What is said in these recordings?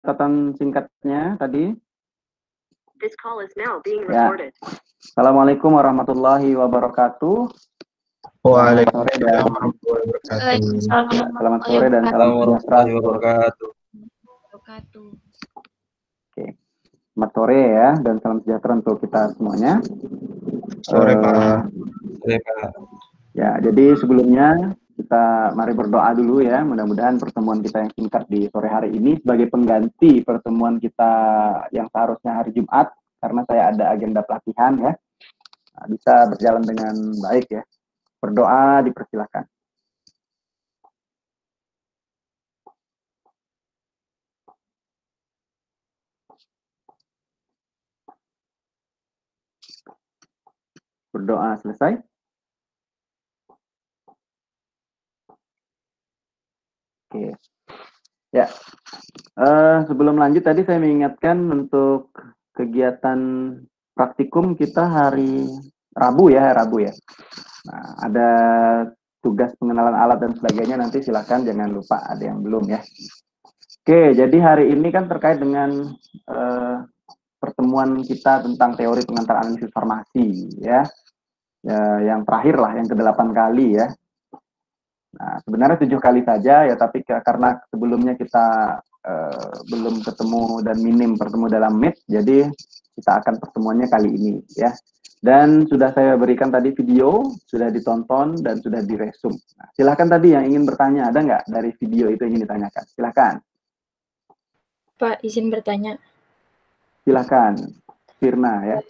catatan singkatnya tadi. This call is now being recorded. Ya. Assalamualaikum warahmatullahi wabarakatuh. Waalaikumsalam warahmatullahi wabarakatuh. Selamat sore dan salam warahmatullahi wabarakatuh. Oke. Selamat sore ya dan salam sejahtera untuk kita semuanya. Sore Pak. Sore Pak. Ya, jadi sebelumnya kita mari berdoa dulu ya. Mudah-mudahan pertemuan kita yang singkat di sore hari ini sebagai pengganti pertemuan kita yang seharusnya hari Jumat karena saya ada agenda pelatihan ya. Nah, bisa berjalan dengan baik ya. Berdoa dipersilakan. Berdoa selesai. Oke. Ya. Sebelum lanjut tadi saya mengingatkan untuk kegiatan praktikum kita hari Rabu ya. Nah, ada tugas pengenalan alat dan sebagainya, nanti silakan jangan lupa ada yang belum ya. Oke, jadi hari ini kan terkait dengan pertemuan kita tentang teori pengantar analisis farmasi ya. Yang terakhir lah, yang ke-8 kali ya. Nah, sebenarnya 7 kali saja ya, tapi karena sebelumnya kita belum ketemu dan minim bertemu dalam Meet, jadi kita akan pertemuannya kali ini ya. Dan sudah saya berikan tadi video, sudah ditonton dan sudah diresum. Nah, silahkan tadi yang ingin bertanya, ada nggak dari video itu yang ingin ditanyakan? Silahkan. Pak, izin bertanya. Silahkan, Firna ya.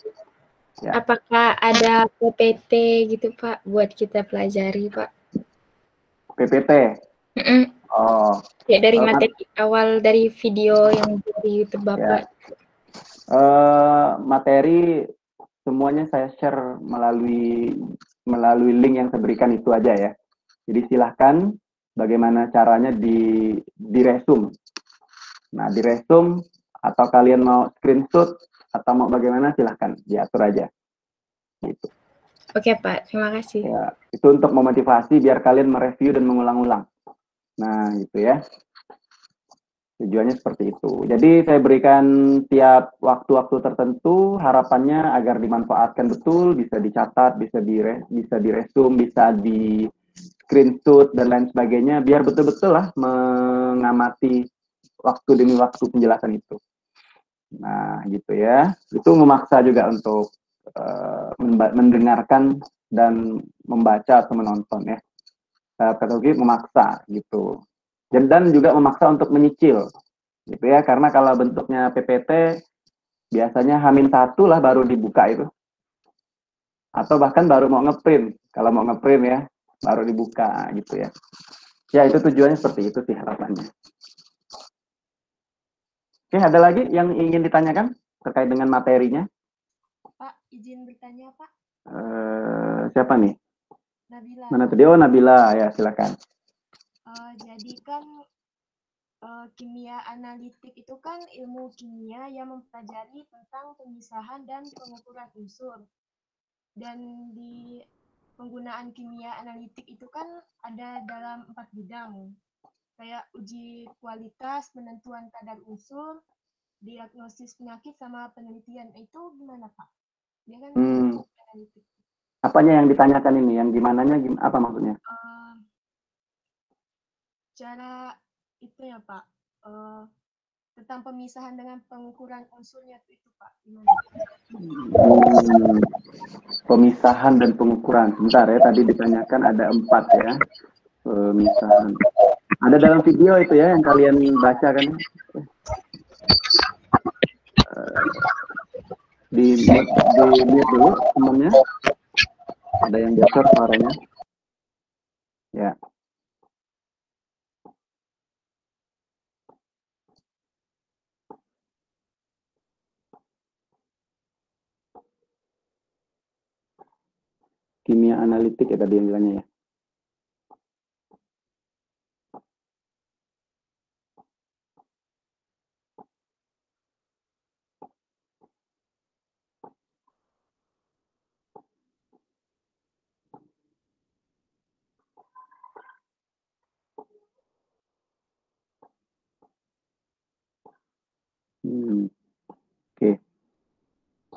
Apakah ada PPT gitu Pak, buat kita pelajari Pak? PPT? Oh. Ya dari materi awal dari video yang dari YouTube Bapak. Materi semuanya saya share melalui link yang saya berikan itu aja ya. Jadi silahkan bagaimana caranya diresum. Nah, diresum atau kalian mau screenshot atau mau bagaimana silahkan diatur aja. Gitu. Oke Pak, terima kasih. Ya, itu untuk memotivasi biar kalian mereview dan mengulang-ulang. Nah, gitu ya. Tujuannya seperti itu. Jadi saya berikan tiap waktu-waktu tertentu, harapannya agar dimanfaatkan betul, bisa dicatat, bisa diresum, bisa di screenshot dan lain sebagainya, biar betul-betul lah mengamati waktu demi waktu penjelasan itu. Nah, gitu ya. Itu memaksa juga untuk mendengarkan dan membaca atau menonton ya. Kategori memaksa gitu. Dan juga memaksa untuk menyicil gitu ya, karena kalau bentuknya PPT biasanya H-1 lah baru dibuka itu, atau bahkan baru mau ngeprint, kalau mau ngeprint ya baru dibuka gitu ya. Ya itu tujuannya seperti itu sih harapannya. Oke, ada lagi yang ingin ditanyakan terkait dengan materinya? Pak, izin bertanya Pak. Siapa nih? Nabila. Mana tadi? Oh, Nabila, ya silakan. Jadi kan kimia analitik itu kan ilmu kimia yang mempelajari tentang pemisahan dan pengukuran unsur. Dan di penggunaan kimia analitik itu kan ada dalam 4 bidang. Kayak uji kualitas, penentuan kadar unsur, diagnosis penyakit, sama penelitian. Itu gimana Pak? Dia kan analitik. Apanya yang ditanyakan ini? Yang gimananya apa maksudnya? Cara itu ya Pak, tentang pemisahan dengan pengukuran unsurnya itu Pak, gimana? Pemisahan dan pengukuran. Sebentar ya, tadi ditanyakan ada 4 ya. Pemisahan. Ada dalam video itu ya yang kalian baca kan? Di mute dulu temannya. Ada yang geser suaranya. Ya. Kimia analitik ya tadi yang bilangnya ya.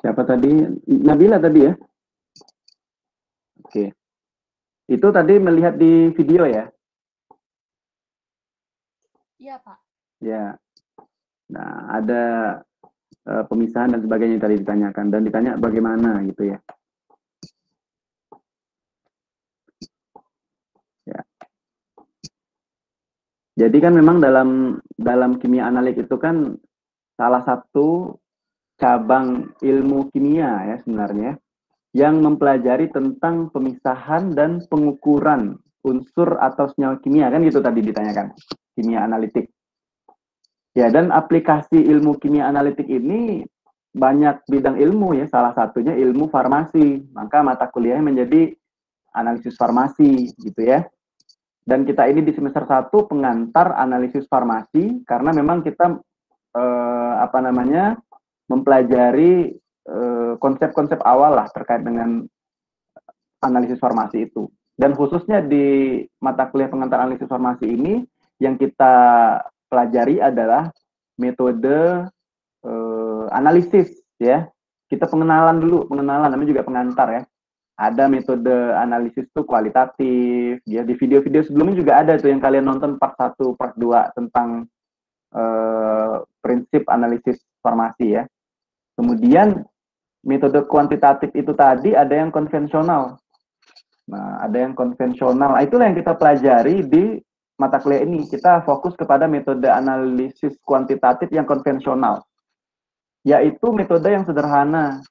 Siapa tadi? Nabila tadi ya? Oke. Itu tadi melihat di video ya? Iya, Pak. Ya. Nah, ada pemisahan dan sebagainya yang tadi ditanyakan. Dan ditanya bagaimana gitu ya. Ya. Jadi kan memang dalam kimia analitik itu kan salah satu cabang ilmu kimia ya sebenarnya yang mempelajari tentang pemisahan dan pengukuran unsur atau senyawa kimia kan gitu tadi ditanyakan kimia analitik. Ya dan aplikasi ilmu kimia analitik ini banyak bidang ilmu ya salah satunya ilmu farmasi. Maka mata kuliahnya menjadi analisis farmasi gitu ya. Dan kita ini di semester 1 pengantar analisis farmasi karena memang kita mempelajari konsep-konsep awal lah terkait dengan analisis farmasi itu. Dan khususnya di mata kuliah pengantar analisis farmasi ini yang kita pelajari adalah metode analisis ya. Kita pengenalan namanya juga pengantar ya. Ada metode analisis itu kualitatif ya. Di video-video sebelumnya juga ada tuh yang kalian nonton part 1, part 2 tentang prinsip analisis farmasi ya. Kemudian metode kuantitatif itu tadi ada yang konvensional. Nah, ada yang konvensional. Itulah yang kita pelajari di mata kuliah ini. Kita fokus kepada metode analisis kuantitatif yang konvensional. Yaitu metode yang sederhana.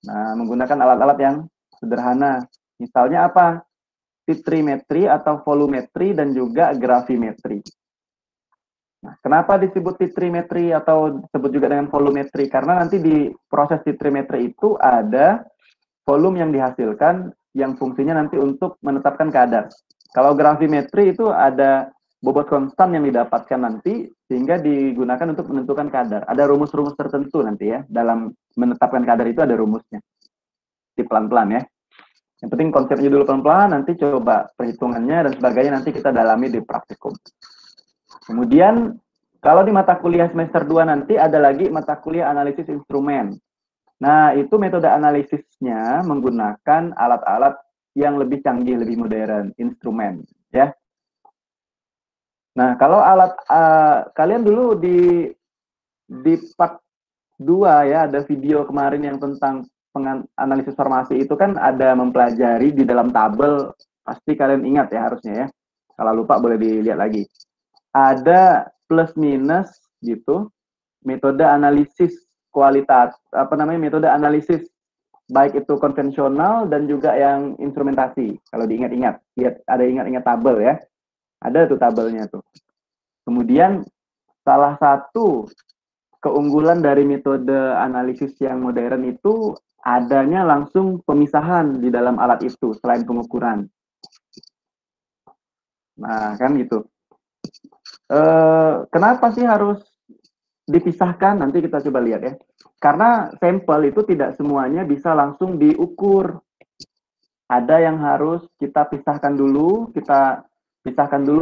Nah, menggunakan alat-alat yang sederhana. Misalnya apa? Titrimetri atau volumetri dan juga gravimetri. Nah, kenapa disebut titrimetri atau disebut juga dengan volumetri? Karena nanti di proses titrimetri itu ada volume yang dihasilkan yang fungsinya nanti untuk menetapkan kadar. Kalau gravimetri itu ada bobot konstan yang didapatkan nanti sehingga digunakan untuk menentukan kadar. Ada rumus-rumus tertentu nanti ya dalam menetapkan kadar itu ada rumusnya. Di pelan-pelan ya. Yang penting konsepnya dulu pelan-pelan, nanti coba perhitungannya dan sebagainya nanti kita dalami di praktikum. Kemudian kalau di mata kuliah semester 2 nanti ada lagi mata kuliah analisis instrumen. Nah, itu metode analisisnya menggunakan alat-alat yang lebih canggih, lebih modern, instrumen, ya. Nah, kalau alat kalian dulu di part 2 ya, ada video kemarin yang tentang analisis farmasi itu kan ada mempelajari di dalam tabel, pasti kalian ingat ya harusnya ya. Kalau lupa boleh dilihat lagi. Ada plus minus gitu metode analisis kualitas metode analisis baik itu konvensional dan juga yang instrumentasi. Kalau diingat-ingat, lihat ada ingat-ingat tabel ya. Ada tuh tabelnya tuh. Kemudian salah satu keunggulan dari metode analisis yang modern itu adanya langsung pemisahan di dalam alat itu selain pengukuran. Nah, kan gitu. Kenapa sih harus dipisahkan? Nanti kita coba lihat ya. Karena sampel itu tidak semuanya bisa langsung diukur. Ada yang harus kita pisahkan dulu,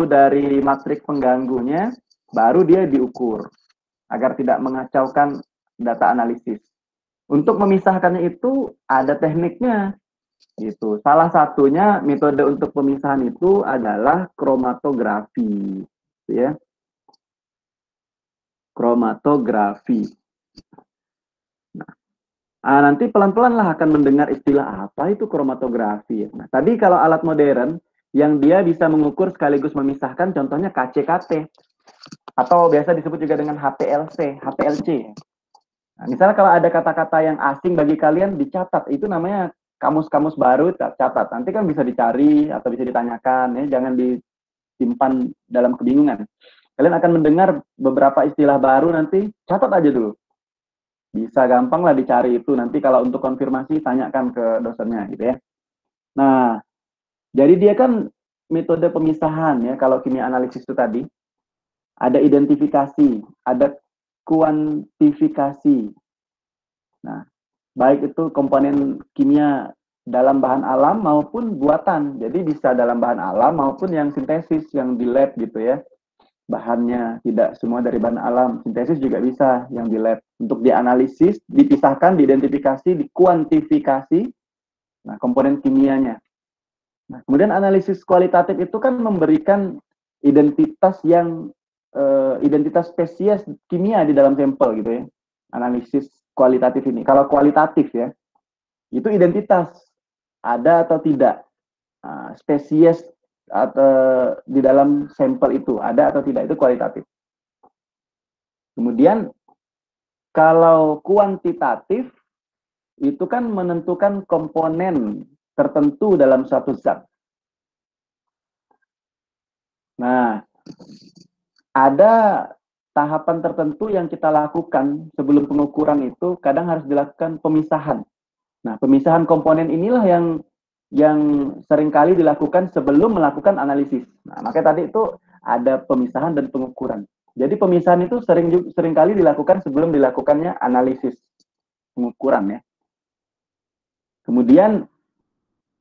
dari matrik pengganggunya, baru dia diukur agar tidak mengacaukan data analisis. Untuk memisahkannya itu ada tekniknya. Gitu. Salah satunya metode untuk pemisahan itu adalah kromatografi. Ya, kromatografi. Nah, nanti pelan-pelan lah akan mendengar istilah apa itu kromatografi. Nah, tadi kalau alat modern yang dia bisa mengukur sekaligus memisahkan, contohnya KCKT atau biasa disebut juga dengan HPLC. Nah, misalnya kalau ada kata-kata yang asing bagi kalian dicatat, itu namanya kamus-kamus baru, catat. Nanti kan bisa dicari atau bisa ditanyakan, ya, jangan disimpan dalam kebingungan. Kalian akan mendengar beberapa istilah baru, nanti catat aja dulu. Bisa gampang lah dicari itu. Nanti kalau untuk konfirmasi, tanyakan ke dosennya gitu ya. Nah, jadi dia kan metode pemisahan ya, kalau kimia analisis itu tadi. Ada identifikasi, ada kuantifikasi. Nah, baik itu komponen kimia dalam bahan alam maupun buatan. Jadi bisa dalam bahan alam maupun yang sintesis, yang di lab gitu ya. bahannya, tidak semua dari bahan alam. Sintesis juga bisa yang di lab untuk dianalisis, dipisahkan, diidentifikasi, dikuantifikasi, nah komponen kimianya. Nah, kemudian analisis kualitatif itu kan memberikan identitas yang identitas spesies kimia di dalam sampel gitu ya. Analisis kualitatif ini. Kalau kualitatif ya, itu identitas ada atau tidak spesies atau di dalam sampel itu ada atau tidak, itu kualitatif. Kemudian kalau kuantitatif itu kan menentukan komponen tertentu dalam suatu zat. Nah, ada tahapan tertentu yang kita lakukan sebelum pengukuran itu kadang harus dilakukan pemisahan. Nah, pemisahan komponen inilah yang seringkali dilakukan sebelum melakukan analisis. Nah, makanya tadi itu ada pemisahan dan pengukuran. Jadi pemisahan itu seringkali dilakukan sebelum dilakukannya analisis pengukuran ya. Kemudian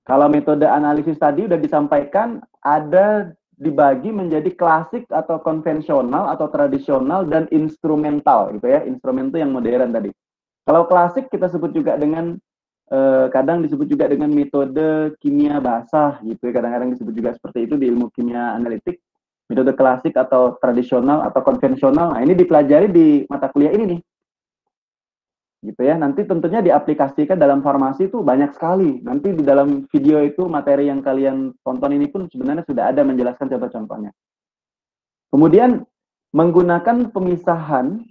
kalau metode analisis tadi sudah disampaikan, ada dibagi menjadi klasik atau konvensional atau tradisional dan instrumental gitu ya. Instrumen itu yang modern tadi. Kalau klasik kita sebut juga dengan kadang disebut juga dengan metode kimia basah gitu ya. Kadang-kadang disebut juga seperti itu di ilmu kimia analitik. Metode klasik atau tradisional atau konvensional. Nah, ini dipelajari di mata kuliah ini nih. Gitu ya. Nanti tentunya diaplikasikan dalam farmasi itu banyak sekali. Nanti di dalam video itu materi yang kalian tonton ini pun sebenarnya sudah ada menjelaskan contoh-contohnya. Kemudian menggunakan pemisahan.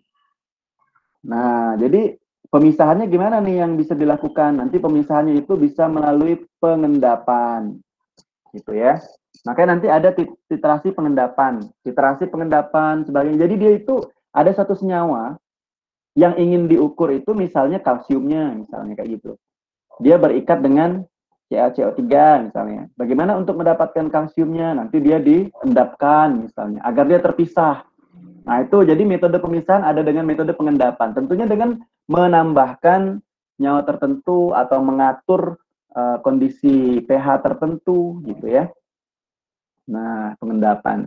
Nah, jadi pemisahannya gimana nih yang bisa dilakukan? Nanti pemisahannya itu bisa melalui pengendapan. Gitu ya. Makanya nanti ada titrasi pengendapan. Titrasi pengendapan sebagainya. Jadi dia itu ada satu senyawa yang ingin diukur itu misalnya kalsiumnya, misalnya kayak gitu. Dia berikat dengan CaCO3 misalnya. Bagaimana untuk mendapatkan kalsiumnya? Nanti dia diendapkan misalnya, agar dia terpisah. Nah itu jadi metode pemisahan ada dengan metode pengendapan. Tentunya dengan menambahkan nyawa tertentu atau mengatur kondisi pH tertentu gitu ya. Nah pengendapan.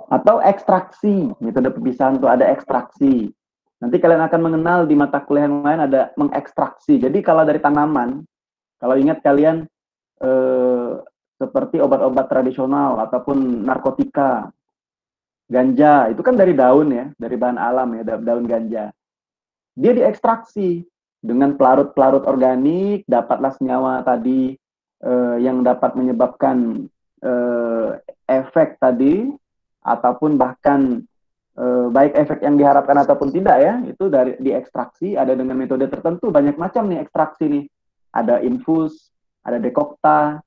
Atau ekstraksi, metode pemisahan itu ada ekstraksi. Nanti kalian akan mengenal di mata kuliah yang lain ada mengekstraksi. Jadi kalau dari tanaman, kalau ingat kalian seperti obat-obat tradisional ataupun narkotika, ganja, itu kan dari daun ya, dari bahan alam ya, daun ganja. Dia diekstraksi dengan pelarut-pelarut organik, dapatlah senyawa tadi yang dapat menyebabkan efek tadi, ataupun bahkan baik efek yang diharapkan ataupun tidak ya, itu dari diekstraksi ada dengan metode tertentu, banyak macam nih ekstraksi nih. Ada infus, ada dekokta,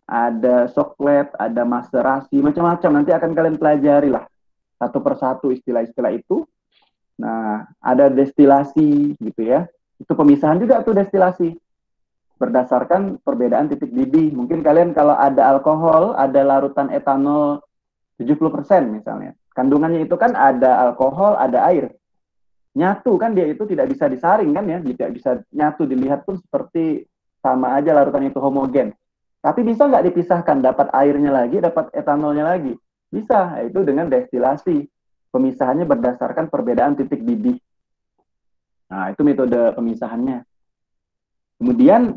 ada soklet, ada maserasi, macam-macam. Nanti akan kalian pelajari lah satu persatu istilah-istilah itu. Nah, ada destilasi gitu ya. Itu pemisahan juga tuh destilasi. Berdasarkan perbedaan titik didih. Mungkin kalian kalau ada alkohol, ada larutan etanol 70% misalnya. Kandungannya itu kan ada alkohol, ada air. Nyatu kan dia itu tidak bisa disaring kan ya, tidak bisa nyatu, dilihat pun seperti sama aja larutan itu homogen. Tapi bisa nggak dipisahkan, dapat airnya lagi, dapat etanolnya lagi? Bisa, itu dengan destilasi. Pemisahannya berdasarkan perbedaan titik didih. Nah, itu metode pemisahannya. Kemudian,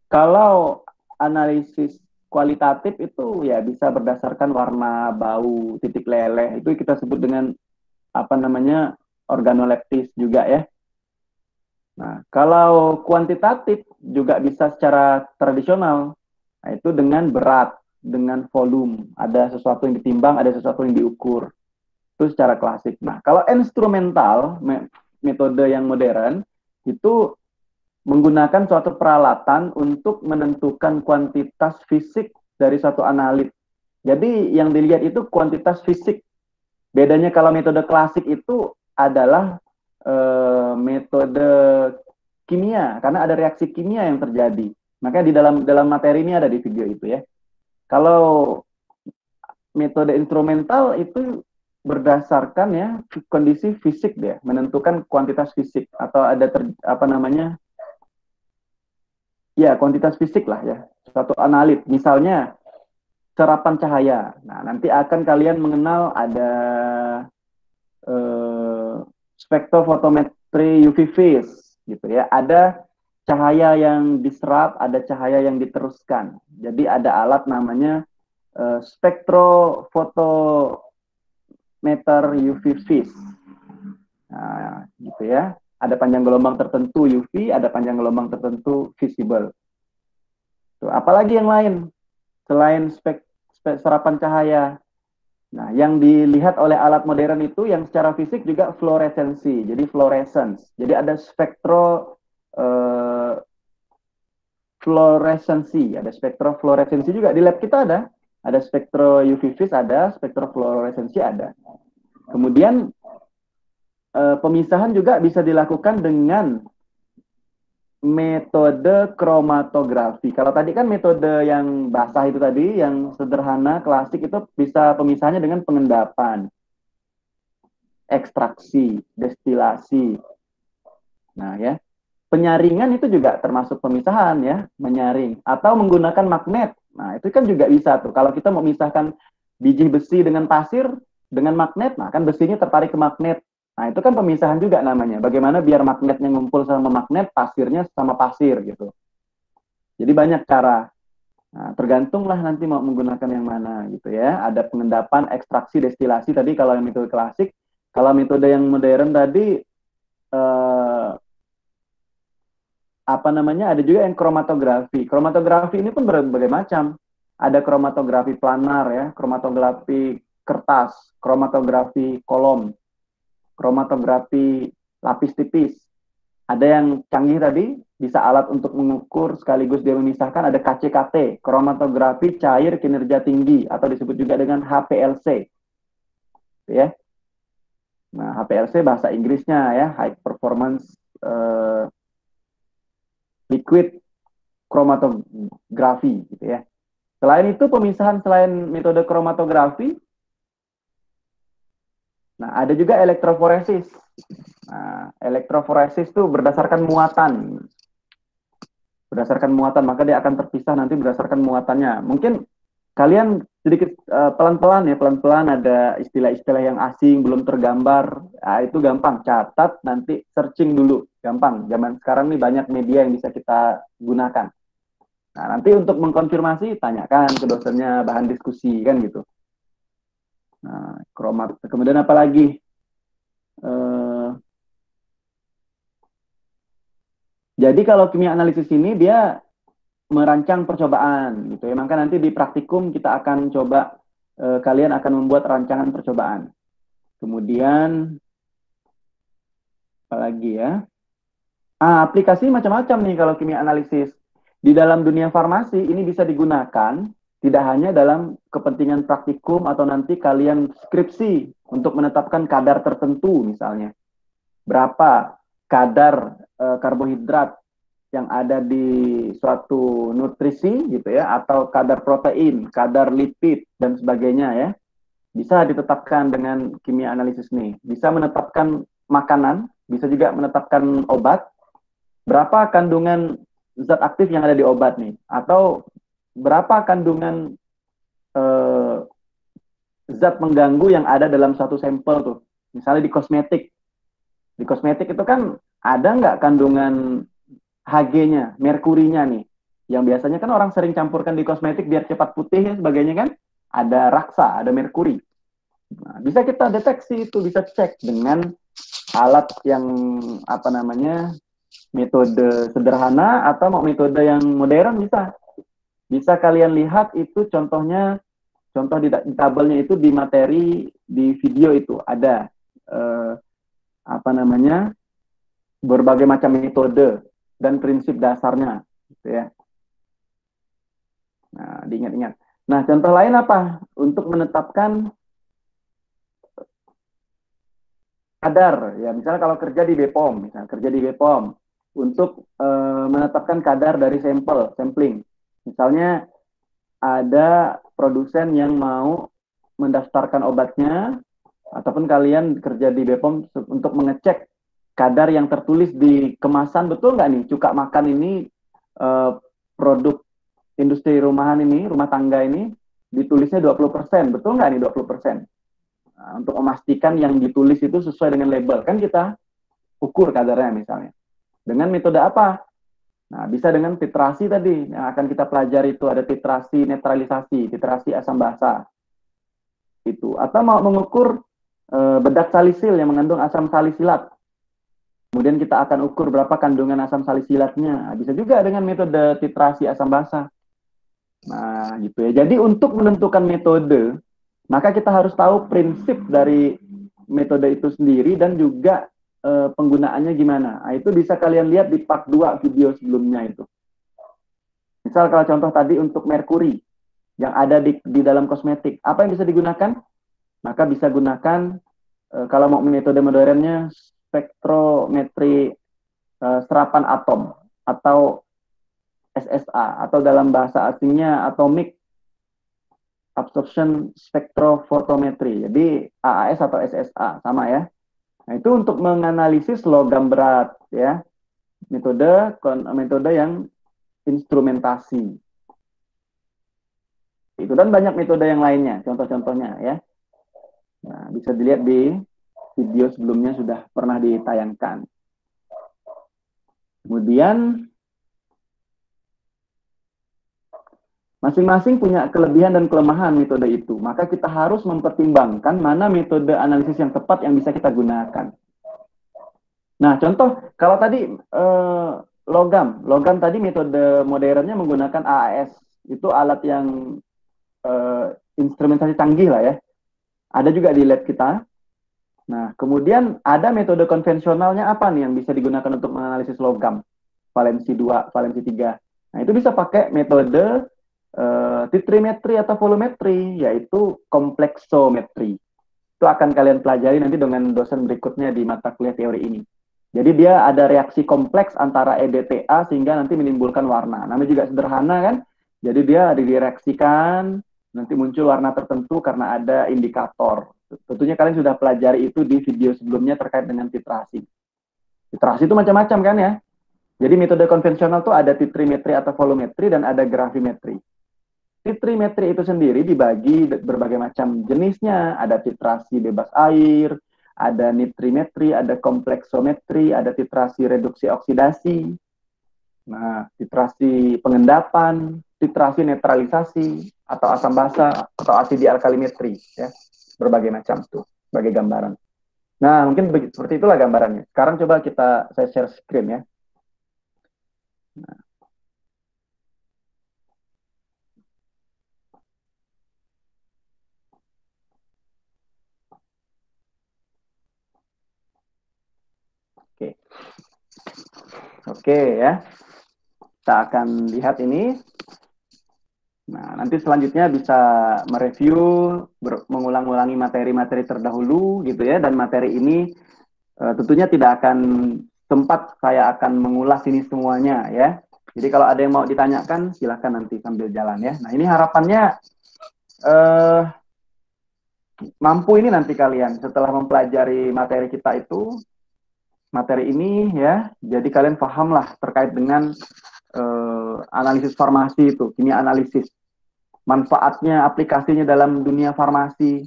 kalau analisis kualitatif itu ya bisa berdasarkan warna, bau, titik leleh. Itu kita sebut dengan apa namanya organoleptis juga ya. Nah, kalau kuantitatif juga bisa secara tradisional. Nah, itu dengan berat, dengan volume. Ada sesuatu yang ditimbang, ada sesuatu yang diukur. Itu secara klasik. Nah, kalau instrumental, metode yang modern, itu menggunakan suatu peralatan untuk menentukan kuantitas fisik dari suatu analit. Jadi yang dilihat itu kuantitas fisik. Bedanya kalau metode klasik itu adalah metode kimia, karena ada reaksi kimia yang terjadi. Makanya di dalam materi ini ada di video itu ya. Kalau metode instrumental itu berdasarkan ya kondisi fisik dia, menentukan kuantitas fisik atau ada ya kuantitas fisik lah ya, suatu analit. Misalnya serapan cahaya. Nah, nanti akan kalian mengenal ada spektrofotometri UV phase gitu ya. Ada cahaya yang diserap, ada cahaya yang diteruskan. Jadi ada alat namanya spektrofotometer UV phase. Nah, gitu ya. Ada panjang gelombang tertentu UV, ada panjang gelombang tertentu visible. Tuh, apalagi yang lain selain serapan cahaya? Nah, yang dilihat oleh alat modern itu yang secara fisik juga fluoresensi, jadi fluorescence. Jadi ada fluoresensi, ada spektrofluoresensi juga di lab kita ada spektro UV phase, ada spektrofluoresensi ada. Kemudian pemisahan juga bisa dilakukan dengan metode kromatografi. Kalau tadi kan metode yang basah itu tadi, yang sederhana, klasik itu bisa pemisahannya dengan pengendapan, ekstraksi, destilasi. Nah ya, penyaringan itu juga termasuk pemisahan ya, menyaring. Atau menggunakan magnet. Nah itu kan juga bisa tuh. Kalau kita mau memisahkan biji besi dengan pasir, dengan magnet, nah kan besinya tertarik ke magnet. Nah, itu kan pemisahan juga namanya. Bagaimana biar magnetnya ngumpul sama magnet, pasirnya sama pasir gitu. Jadi banyak cara. Nah, tergantunglah nanti mau menggunakan yang mana gitu ya. Ada pengendapan, ekstraksi, destilasi tadi kalau yang metode klasik. Kalau metode yang modern tadi apa namanya? Ada juga yang kromatografi. Kromatografi ini pun berbagai macam. Ada kromatografi planar ya, kromatografi kertas, kromatografi kolom, kromatografi lapis tipis. Ada yang canggih tadi, bisa alat untuk mengukur sekaligus dia memisahkan, ada KCKT, kromatografi cair kinerja tinggi, atau disebut juga dengan HPLC. Ya. Nah, HPLC bahasa Inggrisnya ya, High Performance Liquid Chromatografi gitu ya. Selain itu, pemisahan selain metode kromatografi, nah, ada juga elektroforesis. Nah, elektroforesis itu berdasarkan muatan. Berdasarkan muatan, maka dia akan terpisah nanti berdasarkan muatannya. Mungkin kalian sedikit pelan-pelan ya, pelan-pelan ada istilah-istilah yang asing, belum tergambar. Nah, itu gampang, catat, nanti searching dulu. Gampang, zaman sekarang nih banyak media yang bisa kita gunakan. Nah, nanti untuk mengkonfirmasi, tanyakan ke dosennya, bahan diskusi, kan gitu. Nah, kemudian apa lagi? Jadi kalau kimia analisis ini dia merancang percobaan gitu ya. Maka nanti di praktikum kita akan coba kalian akan membuat rancangan percobaan. Kemudian apa lagi ya? Aplikasi macam-macam nih kalau kimia analisis. Di dalam dunia farmasi ini bisa digunakan tidak hanya dalam kepentingan praktikum atau nanti kalian skripsi untuk menetapkan kadar tertentu misalnya. Berapa kadar karbohidrat yang ada di suatu nutrisi gitu ya, atau kadar protein, kadar lipid dan sebagainya ya. Bisa ditetapkan dengan kimia analisis nih. Bisa menetapkan makanan, bisa juga menetapkan obat. Berapa kandungan zat aktif yang ada di obat nih, atau berapa kandungan zat mengganggu yang ada dalam satu sampel tuh. Misalnya di kosmetik. Di kosmetik itu kan ada nggak kandungan Hg-nya, merkurinya nih. Yang biasanya kan orang sering campurkan di kosmetik biar cepat putih ya sebagainya kan. Ada raksa, ada merkuri. Nah, bisa kita deteksi itu, bisa cek dengan alat yang apa namanya, metode sederhana atau mau metode yang modern bisa. Bisa kalian lihat itu contohnya, contoh di tabelnya itu di materi, di video itu ada apa namanya, berbagai macam metode dan prinsip dasarnya, gitu ya. Nah, diingat-ingat. Nah, contoh lain apa? Untuk menetapkan kadar, ya misalnya kalau kerja di BPOM, misalnya kerja di BPOM, untuk menetapkan kadar dari sampling. Misalnya ada produsen yang mau mendaftarkan obatnya, ataupun kalian kerja di BPOM untuk mengecek kadar yang tertulis di kemasan, betul nggak nih cuka makan ini produk industri rumahan ini, rumah tangga ini ditulisnya 20%. Betul nggak nih 20%? Nah, untuk memastikan yang ditulis itu sesuai dengan label. Kan kita ukur kadarnya misalnya. Dengan metode apa? Nah, bisa dengan titrasi tadi. Yang akan kita pelajari itu ada titrasi netralisasi, titrasi asam basa. Itu. Atau mau mengukur bedak salisil yang mengandung asam salisilat. Kemudian kita akan ukur berapa kandungan asam salisilatnya. Nah, bisa juga dengan metode titrasi asam basa. Nah, gitu ya. Jadi untuk menentukan metode, maka kita harus tahu prinsip dari metode itu sendiri dan juga penggunaannya gimana. Nah, itu bisa kalian lihat di part 2 video sebelumnya itu. Misal kalau contoh tadi untuk merkuri yang ada di dalam kosmetik, apa yang bisa digunakan? Maka bisa gunakan kalau mau metode modernnya spektrometri serapan atom atau SSA atau dalam bahasa asingnya atomic absorption spectrophotometry. Jadi AAS atau SSA sama ya. Nah, itu untuk menganalisis logam berat ya. Metode yang instrumentasi. Itu dan banyak metode yang lainnya, contoh-contohnya ya. Nah, bisa dilihat di video sebelumnya sudah pernah ditayangkan. Kemudian masing-masing punya kelebihan dan kelemahan metode itu. Maka kita harus mempertimbangkan mana metode analisis yang tepat yang bisa kita gunakan. Nah, contoh kalau tadi logam tadi metode modernnya menggunakan AAS. Itu alat yang instrumentasi canggih lah ya. Ada juga di lab kita. Nah, kemudian ada metode konvensionalnya apa nih yang bisa digunakan untuk menganalisis logam? Valensi 2, valensi 3. Nah, itu bisa pakai metode titrimetri atau volumetri, yaitu kompleksometri. Itu akan kalian pelajari nanti dengan dosen berikutnya di mata kuliah teori ini. Jadi dia ada reaksi kompleks antara EDTA sehingga nanti menimbulkan warna. Namanya juga sederhana kan? Jadi dia direaksikan, nanti muncul warna tertentu karena ada indikator. Tentunya kalian sudah pelajari itu di video sebelumnya terkait dengan titrasi. Titrasi itu macam-macam kan ya? Jadi metode konvensional itu ada titrimetri atau volumetri dan ada gravimetri. Titrimetri itu sendiri dibagi berbagai macam jenisnya. Ada titrasi bebas air, ada nitrimetri, ada kompleksometri, ada titrasi reduksi oksidasi. Nah, titrasi pengendapan, titrasi netralisasi, atau asam basa, atau asidi alkalimetri. Ya. Berbagai macam tuh, sebagai gambaran. Nah, mungkin seperti itulah gambarannya. Sekarang coba saya share screen ya. Nah. Oke ya, kita akan lihat ini. Nah, nanti selanjutnya bisa mereview, mengulang-ulangi materi-materi terdahulu gitu ya. Dan materi ini tentunya tidak akan sempat saya akan mengulas ini semuanya ya. Jadi kalau ada yang mau ditanyakan silahkan nanti sambil jalan ya. Nah, ini harapannya mampu ini nanti kalian setelah mempelajari materi kita itu, materi ini ya, jadi kalian pahamlah terkait dengan analisis farmasi itu, kimia analisis, manfaatnya, aplikasinya dalam dunia farmasi,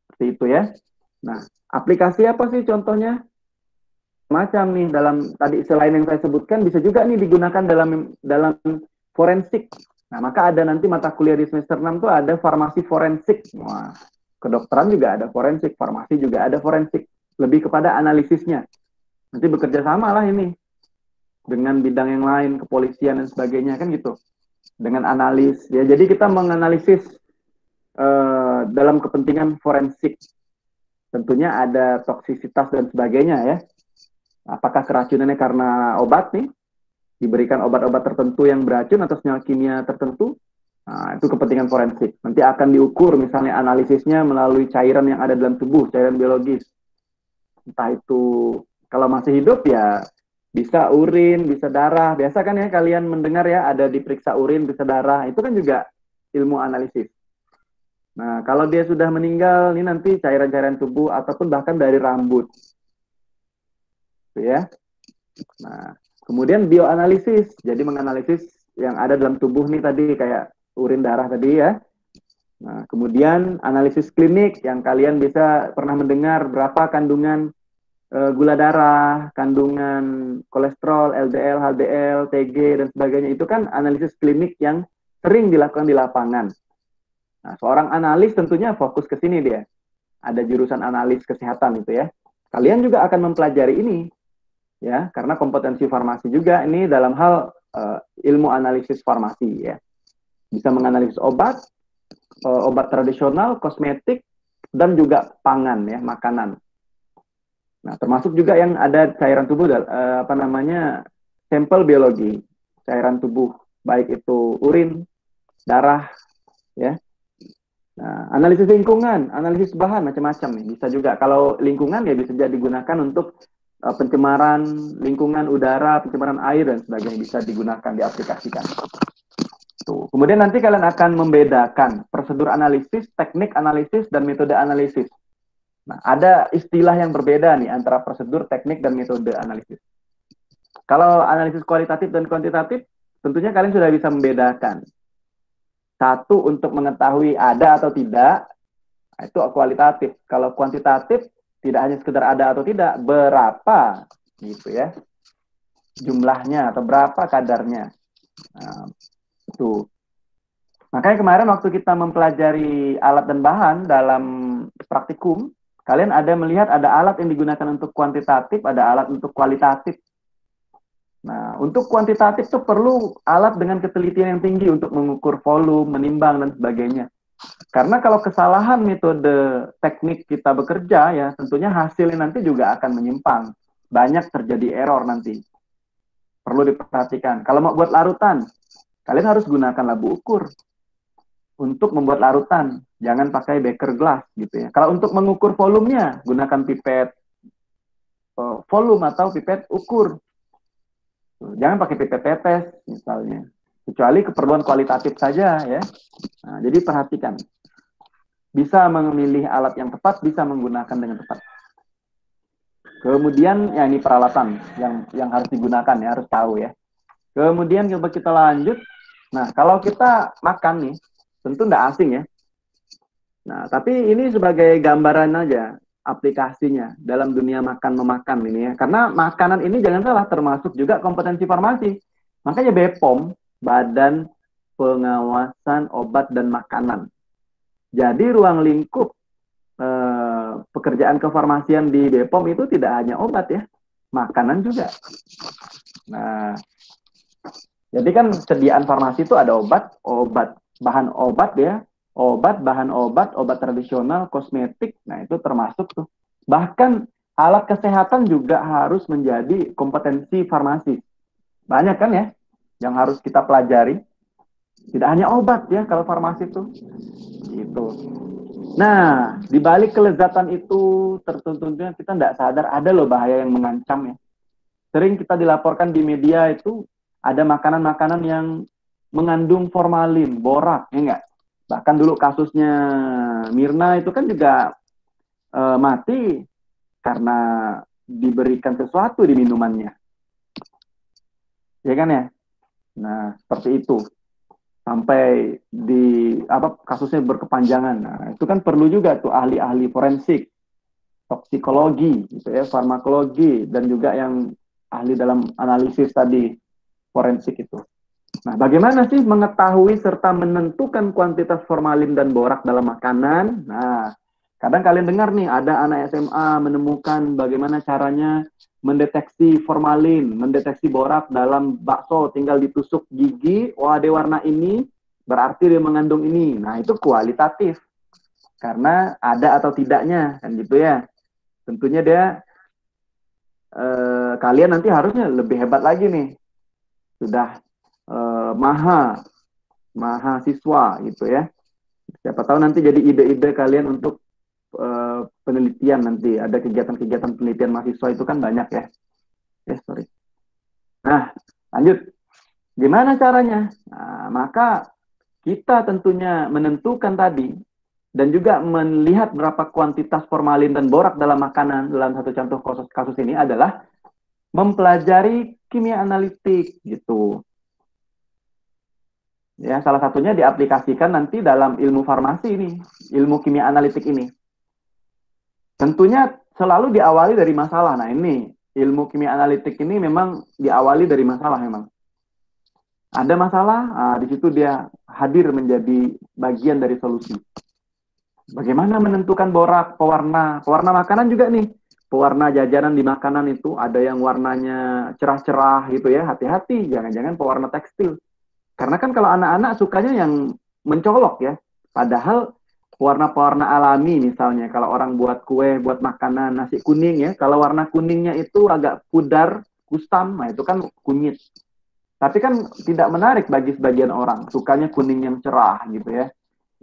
seperti itu ya. Nah, aplikasi apa sih contohnya? Macam nih dalam tadi selain yang saya sebutkan bisa juga nih digunakan dalam forensik. Nah, maka ada nanti mata kuliah di semester 6 tuh ada farmasi forensik. Wah, kedokteran juga ada forensik, farmasi juga ada forensik. Lebih kepada analisisnya. Nanti bekerja sama lah ini dengan bidang yang lain, kepolisian dan sebagainya kan gitu. Dengan analis ya. Jadi kita menganalisis dalam kepentingan forensik. Tentunya ada toksisitas dan sebagainya ya. Apakah keracunannya karena obat nih? Diberikan obat-obat tertentu yang beracun atau senyawa kimia tertentu? Nah, itu kepentingan forensik. Nanti akan diukur misalnya analisisnya melalui cairan yang ada dalam tubuh, cairan biologis. Entah itu kalau masih hidup ya bisa urin, bisa darah. Biasa kan ya kalian mendengar ya ada diperiksa urin, bisa darah. Itu kan juga ilmu analisis. Nah, kalau dia sudah meninggal, ini nanti cairan-cairan tubuh ataupun bahkan dari rambut. Ya. Nah, kemudian bioanalisis. Jadi menganalisis yang ada dalam tubuh nih tadi kayak urin darah tadi ya. Nah, kemudian analisis klinik yang kalian bisa pernah mendengar berapa kandungan gula darah, kandungan kolesterol, LDL, HDL, TG, dan sebagainya. Itu kan analisis klinik yang sering dilakukan di lapangan. Nah, seorang analis tentunya fokus ke sini dia. Ada jurusan analis kesehatan itu ya. Kalian juga akan mempelajari ini, ya, karena kompetensi farmasi juga ini dalam hal ilmu analisis farmasi ya. Bisa menganalisis obat, obat tradisional, kosmetik, dan juga pangan ya, makanan. Nah, termasuk juga yang ada cairan tubuh, sampel biologi, cairan tubuh, baik itu urin, darah, ya. Nah, analisis lingkungan, analisis bahan, macam-macam nih. Bisa juga, kalau lingkungan ya bisa jadi digunakan untuk pencemaran lingkungan udara, pencemaran air, dan sebagainya bisa digunakan, diaplikasikan. Tuh. Kemudian nanti kalian akan membedakan prosedur analisis, teknik analisis, dan metode analisis. Nah, ada istilah yang berbeda nih antara prosedur, teknik, dan metode analisis. Kalau analisis kualitatif dan kuantitatif, tentunya kalian sudah bisa membedakan. Satu, untuk mengetahui ada atau tidak, itu kualitatif. Kalau kuantitatif, tidak hanya sekedar ada atau tidak, berapa gitu ya, jumlahnya atau berapa kadarnya. Nah, itu. Makanya kemarin waktu kita mempelajari alat dan bahan dalam praktikum, kalian ada melihat ada alat yang digunakan untuk kuantitatif, ada alat untuk kualitatif. Nah, untuk kuantitatif itu perlu alat dengan ketelitian yang tinggi untuk mengukur volume, menimbang, dan sebagainya. Karena kalau kesalahan metode teknik kita bekerja, ya tentunya hasilnya nanti juga akan menyimpang. Banyak terjadi error nanti. Perlu diperhatikan. Kalau mau buat larutan, kalian harus gunakan labu ukur untuk membuat larutan. Jangan pakai beker glass gitu ya. Kalau untuk mengukur volumenya, gunakan pipet volume atau pipet ukur. Jangan pakai pipet tetes misalnya. Kecuali keperluan kualitatif saja ya. Nah, jadi perhatikan. Bisa memilih alat yang tepat, bisa menggunakan dengan tepat. Kemudian ya ini peralatan yang harus digunakan ya, harus tahu ya. Kemudian coba kita lanjut. Nah, kalau kita makan nih, tentu nggak asing ya. Nah, tapi ini sebagai gambaran aja aplikasinya dalam dunia makan-memakan ini ya. Karena makanan ini jangan salah termasuk juga kompetensi farmasi. Makanya BPOM, Badan Pengawasan Obat dan Makanan. Jadi ruang lingkup pekerjaan kefarmasian di BPOM itu tidak hanya obat ya, makanan juga. Nah, jadi kan sediaan farmasi itu ada obat, bahan obat ya, bahan obat, obat tradisional, kosmetik. Nah, itu termasuk tuh. Bahkan alat kesehatan juga harus menjadi kompetensi farmasi. Banyak kan ya yang harus kita pelajari. Tidak hanya obat ya kalau farmasi itu. Gitu. Nah, di balik kelezatan itu tertentunya kita tidak sadar ada loh bahaya yang mengancam ya. Sering kita dilaporkan di media itu ada makanan-makanan yang mengandung formalin, borak, ya enggak? Bahkan dulu kasusnya Mirna itu kan juga mati karena diberikan sesuatu di minumannya. Ya kan ya? Nah, seperti itu. Sampai di kasusnya berkepanjangan. Nah, itu kan perlu juga tuh ahli-ahli forensik, toksikologi, gitu ya, farmakologi, dan juga yang ahli dalam analisis tadi forensik itu. Nah, bagaimana sih mengetahui serta menentukan kuantitas formalin dan borak dalam makanan? Nah, kadang kalian dengar nih ada anak SMA menemukan bagaimana caranya mendeteksi formalin, mendeteksi borak dalam bakso, tinggal ditusuk gigi, wah ada warna ini, berarti dia mengandung ini. Nah, itu kualitatif. Karena ada atau tidaknya, kan gitu ya. Tentunya dia, kalian nanti harusnya lebih hebat lagi nih. Sudah mahasiswa gitu ya. Siapa tahu nanti jadi ide-ide kalian untuk penelitian nanti. Ada kegiatan-kegiatan penelitian mahasiswa itu kan banyak ya. Sorry. Nah, lanjut. Gimana caranya? Nah, maka kita tentunya menentukan tadi dan juga melihat berapa kuantitas formalin dan borak dalam makanan dalam satu contoh kasus ini adalah mempelajari kimia analitik gitu. Ya, salah satunya diaplikasikan nanti dalam ilmu farmasi ini, ilmu kimia analitik ini. Tentunya selalu diawali dari masalah. Nah, ini ilmu kimia analitik ini memang diawali dari masalah memang. Ada masalah, di situ dia hadir menjadi bagian dari solusi. Bagaimana menentukan pewarna makanan juga nih. Pewarna jajanan di makanan itu ada yang warnanya cerah-cerah gitu ya. Hati-hati, jangan-jangan pewarna tekstil. Karena kan kalau anak-anak sukanya yang mencolok ya. Padahal warna-warna alami misalnya kalau orang buat kue, buat makanan nasi kuning ya, kalau warna kuningnya itu agak pudar, kusam, nah itu kan kunyit. Tapi kan tidak menarik bagi sebagian orang, sukanya kuning yang cerah gitu ya.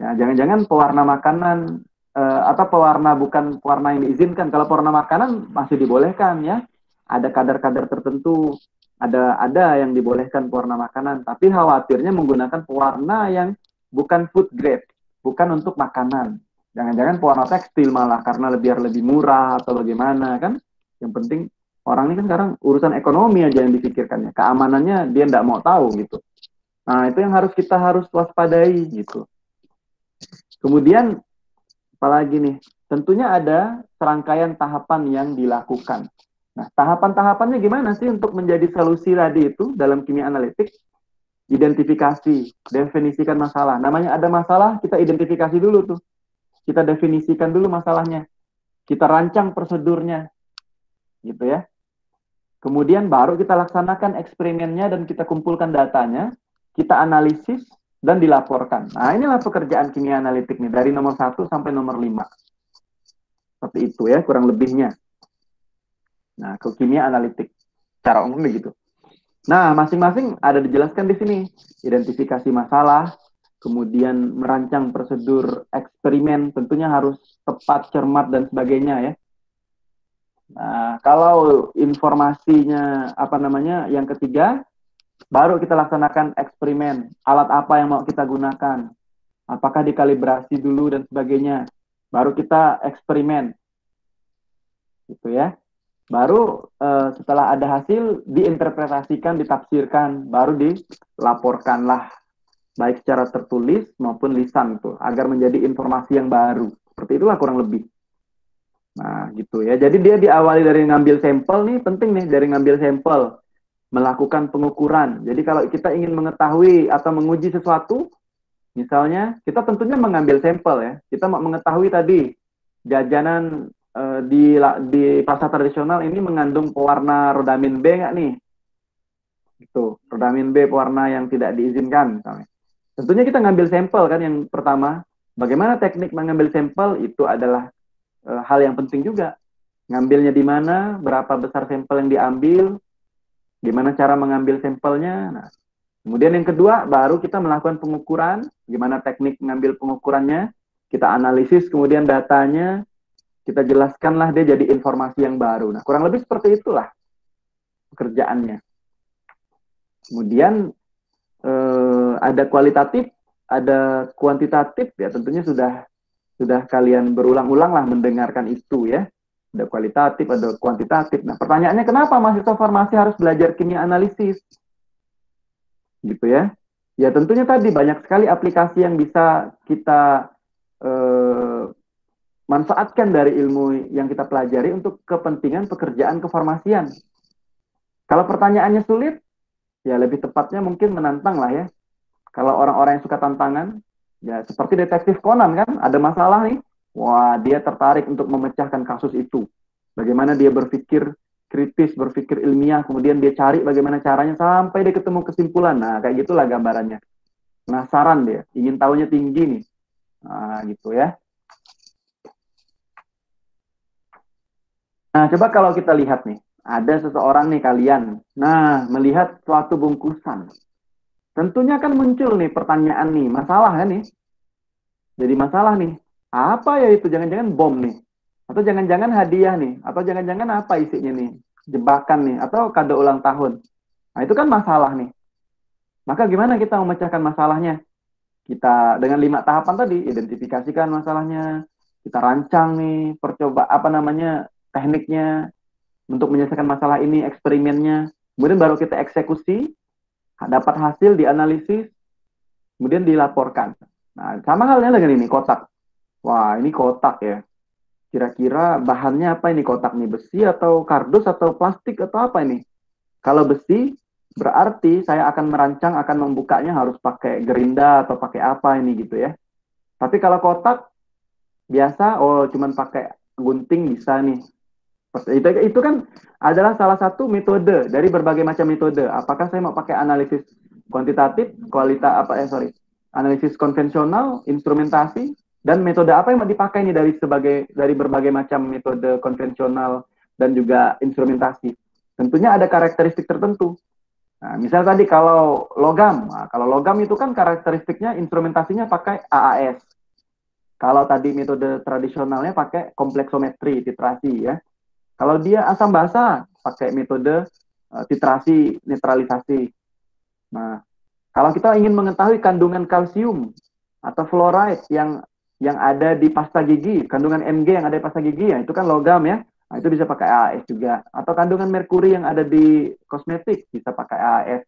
Ya, jangan-jangan pewarna makanan atau pewarna bukan pewarna yang diizinkan. Kalau pewarna makanan masih dibolehkan ya. Ada kadar-kadar tertentu, ada yang dibolehkan pewarna makanan, tapi khawatirnya menggunakan pewarna yang bukan food grade, bukan untuk makanan. Jangan-jangan pewarna tekstil malah karena lebih murah atau bagaimana kan? Yang penting orang ini kan sekarang urusan ekonomi aja yang dipikirkannya, keamanannya dia tidak mau tahu gitu. Nah itu yang kita harus waspadai gitu. Kemudian apalagi nih, tentunya ada serangkaian tahapan yang dilakukan. Nah, tahapan-tahapannya gimana sih untuk menjadi solusi tadi itu dalam kimia analitik? Identifikasi, definisikan masalah. Namanya ada masalah, kita identifikasi dulu tuh. Kita definisikan dulu masalahnya. Kita rancang prosedurnya. Gitu ya. Kemudian baru kita laksanakan eksperimennya dan kita kumpulkan datanya, kita analisis dan dilaporkan. Nah, inilah pekerjaan kimia analitik nih dari nomor 1 sampai nomor 5. Seperti itu ya, kurang lebihnya. Nah, ke kimia analitik secara umum begitu. Nah, masing-masing ada dijelaskan di sini. Identifikasi masalah, kemudian merancang prosedur eksperimen, tentunya harus tepat, cermat, dan sebagainya ya. Nah, kalau informasinya yang ketiga, baru kita laksanakan eksperimen. Alat apa yang mau kita gunakan? Apakah dikalibrasi dulu dan sebagainya. Baru kita eksperimen. Gitu ya. Baru setelah ada hasil diinterpretasikan, ditafsirkan, baru dilaporkanlah baik secara tertulis maupun lisan tuh agar menjadi informasi yang baru. Seperti itulah kurang lebih. Nah, gitu ya. Jadi dia diawali dari ngambil sampel nih, penting nih dari ngambil sampel, melakukan pengukuran. Jadi kalau kita ingin mengetahui atau menguji sesuatu, misalnya kita tentunya mengambil sampel ya. Kita mau mengetahui tadi jajanan di pasar tradisional ini mengandung pewarna rodamin B nggak nih? Itu rodamin B pewarna yang tidak diizinkan misalnya. Tentunya kita ngambil sampel kan yang pertama. Bagaimana teknik mengambil sampel itu adalah hal yang penting juga. Ngambilnya di mana, berapa besar sampel yang diambil, gimana cara mengambil sampelnya. Nah, kemudian yang kedua baru kita melakukan pengukuran, gimana teknik mengambil pengukurannya, kita analisis kemudian datanya, kita jelaskanlah dia jadi informasi yang baru. Nah, kurang lebih seperti itulah pekerjaannya. Kemudian ada kualitatif, ada kuantitatif, ya tentunya sudah kalian berulang-ulang lah mendengarkan itu ya. Ada kualitatif, ada kuantitatif. Nah, pertanyaannya kenapa mahasiswa farmasi harus belajar kimia analisis? Gitu ya. Ya tentunya tadi banyak sekali aplikasi yang bisa kita manfaatkan dari ilmu yang kita pelajari untuk kepentingan pekerjaan kefarmasian. Kalau pertanyaannya sulit, ya lebih tepatnya mungkin menantang lah ya. Kalau orang-orang yang suka tantangan, ya seperti detektif Conan kan, ada masalah nih, wah dia tertarik untuk memecahkan kasus itu. Bagaimana dia berpikir kritis, berpikir ilmiah, kemudian dia cari bagaimana caranya sampai dia ketemu kesimpulan. Nah, kayak gitulah gambarannya. Penasaran dia, ingin tahunya tinggi nih. Nah, gitu ya. Nah, coba kalau kita lihat nih, ada seseorang nih kalian, nah melihat suatu bungkusan. Tentunya kan muncul nih pertanyaan nih, masalah kan nih. Jadi masalah nih, apa ya itu? Jangan-jangan bom nih. Atau jangan-jangan hadiah nih. Atau jangan-jangan apa isinya nih? Jebakan nih, atau kado ulang tahun. Nah itu kan masalah nih. Maka gimana kita memecahkan masalahnya? Kita dengan 5 tahapan tadi, identifikasikan masalahnya, kita rancang nih, tekniknya, untuk menyelesaikan masalah ini, eksperimennya. Kemudian baru kita eksekusi, dapat hasil, dianalisis, kemudian dilaporkan. Nah, sama halnya dengan ini, kotak. Wah, ini kotak ya. Kira-kira bahannya apa ini kotak nih? Besi atau kardus atau plastik atau apa ini? Kalau besi, berarti saya akan merancang, akan membukanya harus pakai gerinda atau pakai apa ini gitu ya. Tapi kalau kotak, biasa, oh cuman pakai gunting bisa nih. Itu kan adalah salah satu metode dari berbagai macam metode. Apakah saya mau pakai analisis kuantitatif, analisis konvensional, instrumentasi, dan metode apa yang mau dipakai nih dari berbagai macam metode konvensional dan juga instrumentasi. Tentunya ada karakteristik tertentu. Nah, misalnya tadi kalau logam itu kan karakteristiknya instrumentasinya pakai AAS. Kalau tadi metode tradisionalnya pakai kompleksometri, titrasi ya. Kalau dia asam basa pakai metode titrasi, netralisasi. Nah, kalau kita ingin mengetahui kandungan kalsium atau fluoride yang ada di pasta gigi, kandungan Mg yang ada di pasta gigi ya, itu kan logam ya. Nah, itu bisa pakai AAS juga. Atau kandungan merkuri yang ada di kosmetik bisa pakai AAS.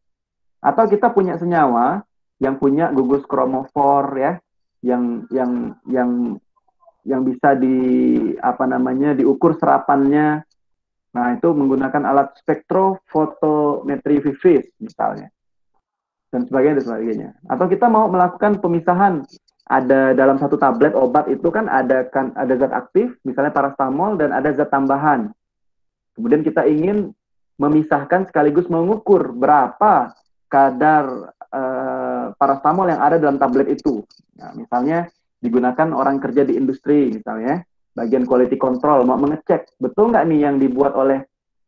Atau kita punya senyawa yang punya gugus kromofor ya, yang bisa diukur serapannya. Nah, itu menggunakan alat spektrofotometri VIS misalnya. Dan sebagainya. Atau kita mau melakukan pemisahan, ada dalam satu tablet obat itu kan ada zat aktif, misalnya paracetamol, dan ada zat tambahan. Kemudian kita ingin memisahkan sekaligus mengukur berapa kadar paracetamol yang ada dalam tablet itu. Nah, misalnya digunakan orang kerja di industri misalnya, bagian quality control mau mengecek betul nggak nih yang dibuat oleh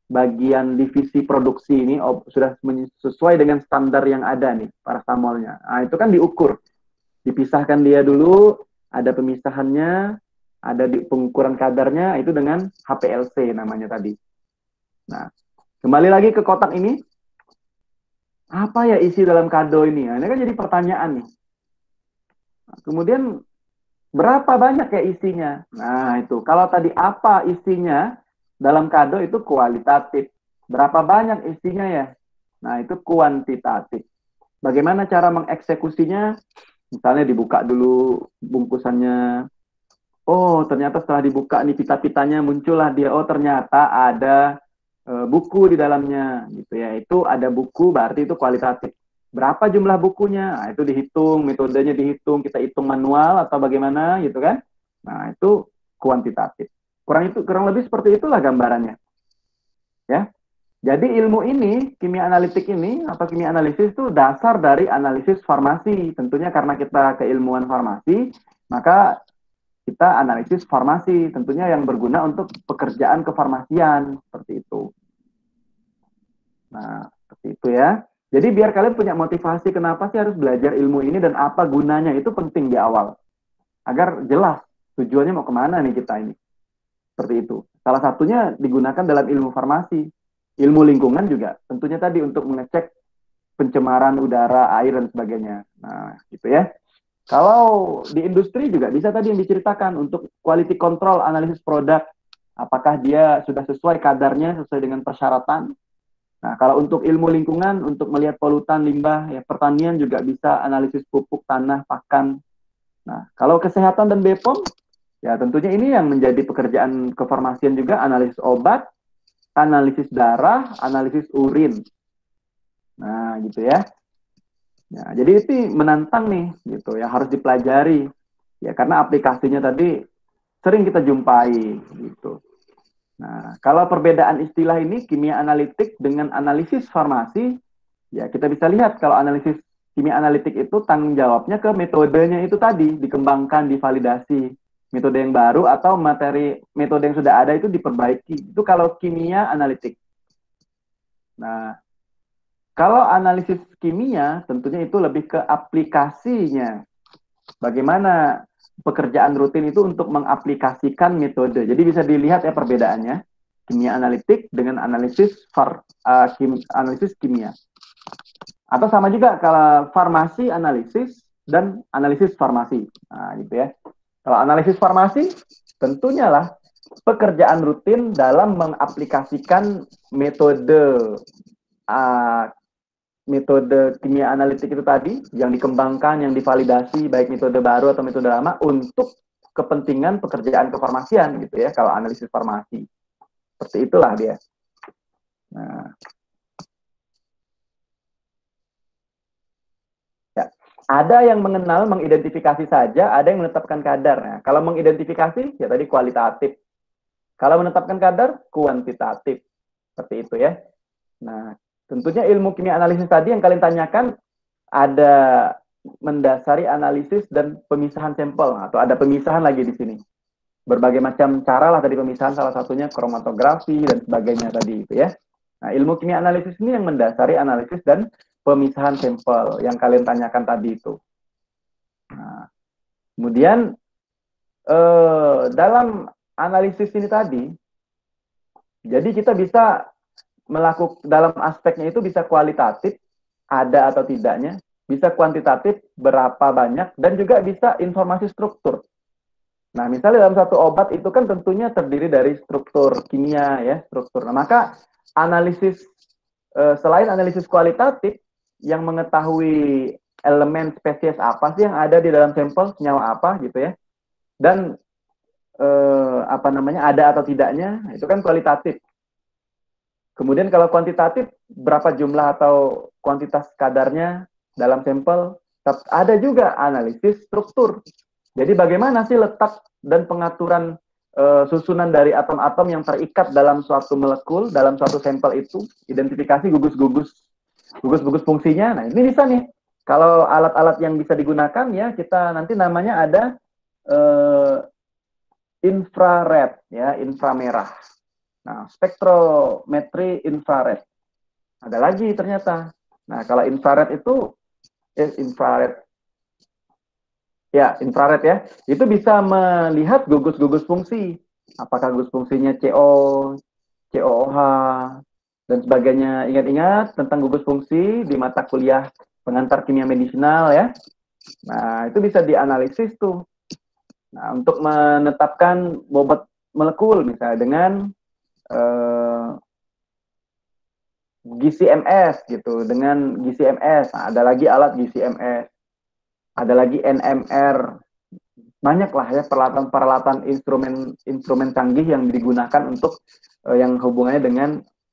bagian divisi produksi ini sudah sesuai dengan standar yang ada nih paracetamolnya. Nah, itu kan diukur, dipisahkan dia dulu, ada pemisahannya, ada di pengukuran kadarnya itu dengan HPLC namanya tadi. Nah, kembali lagi ke kotak ini, apa ya isi dalam kado ini? Nah, ini kan jadi pertanyaan nih. Nah, kemudian berapa banyak ya isinya? Nah, itu. Kalau tadi apa isinya dalam kado itu kualitatif. Berapa banyak isinya ya? Nah, itu kuantitatif. Bagaimana cara mengeksekusinya? Misalnya dibuka dulu bungkusannya. Oh, ternyata setelah dibuka nih pita-pitanya muncullah dia. Oh, ternyata ada buku di dalamnya gitu ya. Itu ada buku berarti itu kualitatif. Berapa jumlah bukunya? Nah, itu dihitung, metodenya dihitung, kita hitung manual atau bagaimana gitu kan. Nah, itu kuantitatif. Kurang lebih seperti itulah gambarannya. Ya. Jadi ilmu ini, kimia analitik ini atau kimia analisis itu dasar dari analisis farmasi. Tentunya karena kita keilmuan farmasi, maka kita analisis farmasi, tentunya yang berguna untuk pekerjaan kefarmasian, seperti itu. Nah, seperti itu ya. Jadi biar kalian punya motivasi kenapa sih harus belajar ilmu ini dan apa gunanya, itu penting di awal. Agar jelas tujuannya mau kemana nih kita ini. Seperti itu. Salah satunya digunakan dalam ilmu farmasi. Ilmu lingkungan juga tentunya tadi untuk mengecek pencemaran udara, air, dan sebagainya. Nah, gitu ya. Kalau di industri juga bisa tadi yang diceritakan untuk quality control, analisis produk. Apakah dia sudah sesuai kadarnya, sesuai dengan persyaratan. Nah, kalau untuk ilmu lingkungan, untuk melihat polutan, limbah, ya pertanian juga bisa analisis pupuk, tanah, pakan. Nah, kalau kesehatan dan BPOM, ya tentunya ini yang menjadi pekerjaan kefarmasian juga, analisis obat, analisis darah, analisis urin. Nah, gitu ya. Nah, jadi itu menantang nih, gitu ya, harus dipelajari. Ya, karena aplikasinya tadi sering kita jumpai, gitu. Nah, kalau perbedaan istilah ini, kimia analitik dengan analisis farmasi, ya kita bisa lihat kalau analisis kimia analitik itu tanggung jawabnya ke metodenya itu tadi, dikembangkan, divalidasi. Metode yang baru atau metode yang sudah ada itu diperbaiki. Itu kalau kimia analitik. Nah, kalau analisis kimia, tentunya itu lebih ke aplikasinya. Bagaimana pekerjaan rutin itu untuk mengaplikasikan metode. Jadi bisa dilihat ya perbedaannya. Kimia analitik dengan analisis kimia. Atau sama juga kalau farmasi analisis dan analisis farmasi. Nah, gitu ya. Kalau analisis farmasi, tentunya lah pekerjaan rutin dalam mengaplikasikan metode metode kimia analitik itu tadi yang dikembangkan, yang divalidasi baik metode baru atau metode lama untuk kepentingan pekerjaan kefarmasian gitu ya, kalau analisis farmasi. Seperti itulah dia. Nah, ya. Ada yang mengenal, mengidentifikasi saja, ada yang menetapkan kadar. Nah, kalau mengidentifikasi ya tadi kualitatif. Kalau menetapkan kadar kuantitatif. Seperti itu ya. Nah, tentunya ilmu kimia analisis tadi yang kalian tanyakan ada mendasari analisis dan pemisahan sampel, atau ada pemisahan lagi di sini. Berbagai macam cara lah tadi pemisahan, salah satunya kromatografi dan sebagainya tadi itu ya. Nah, ilmu kimia analisis ini yang mendasari analisis dan pemisahan sampel yang kalian tanyakan tadi itu. Nah, kemudian dalam analisis ini tadi, jadi kita bisa melakukan dalam aspeknya itu bisa kualitatif, ada atau tidaknya, bisa kuantitatif, berapa banyak, dan juga bisa informasi struktur. Nah, misalnya dalam satu obat itu kan tentunya terdiri dari struktur kimia ya, struktur. Nah, maka analisis selain analisis kualitatif yang mengetahui elemen spesies apa sih yang ada di dalam sampel, senyawa apa gitu ya, dan apa namanya ada atau tidaknya, itu kan kualitatif. Kemudian kalau kuantitatif, berapa jumlah atau kuantitas kadarnya dalam sampel, ada juga analisis struktur. Jadi bagaimana sih letak dan pengaturan susunan dari atom-atom yang terikat dalam suatu molekul, dalam suatu sampel itu, identifikasi gugus-gugus fungsinya. Nah, ini bisa nih. Kalau alat-alat yang bisa digunakan ya, kita nanti namanya ada infrared, ya, inframerah. Nah, spektrometri infrared. Ada lagi ternyata. Nah, kalau infrared itu, infrared ya, itu bisa melihat gugus-gugus fungsi. Apakah gugus fungsinya CO, COOH, dan sebagainya. Ingat-ingat tentang gugus fungsi di mata kuliah pengantar kimia medisinal ya. Nah, itu bisa dianalisis tuh. Nah, untuk menetapkan bobot molekul misalnya dengan GC-MS gitu, dengan GC-MS. Nah, ada lagi alat GC-MS, ada lagi NMR, banyak lah ya peralatan instrumen canggih yang digunakan untuk yang hubungannya dengan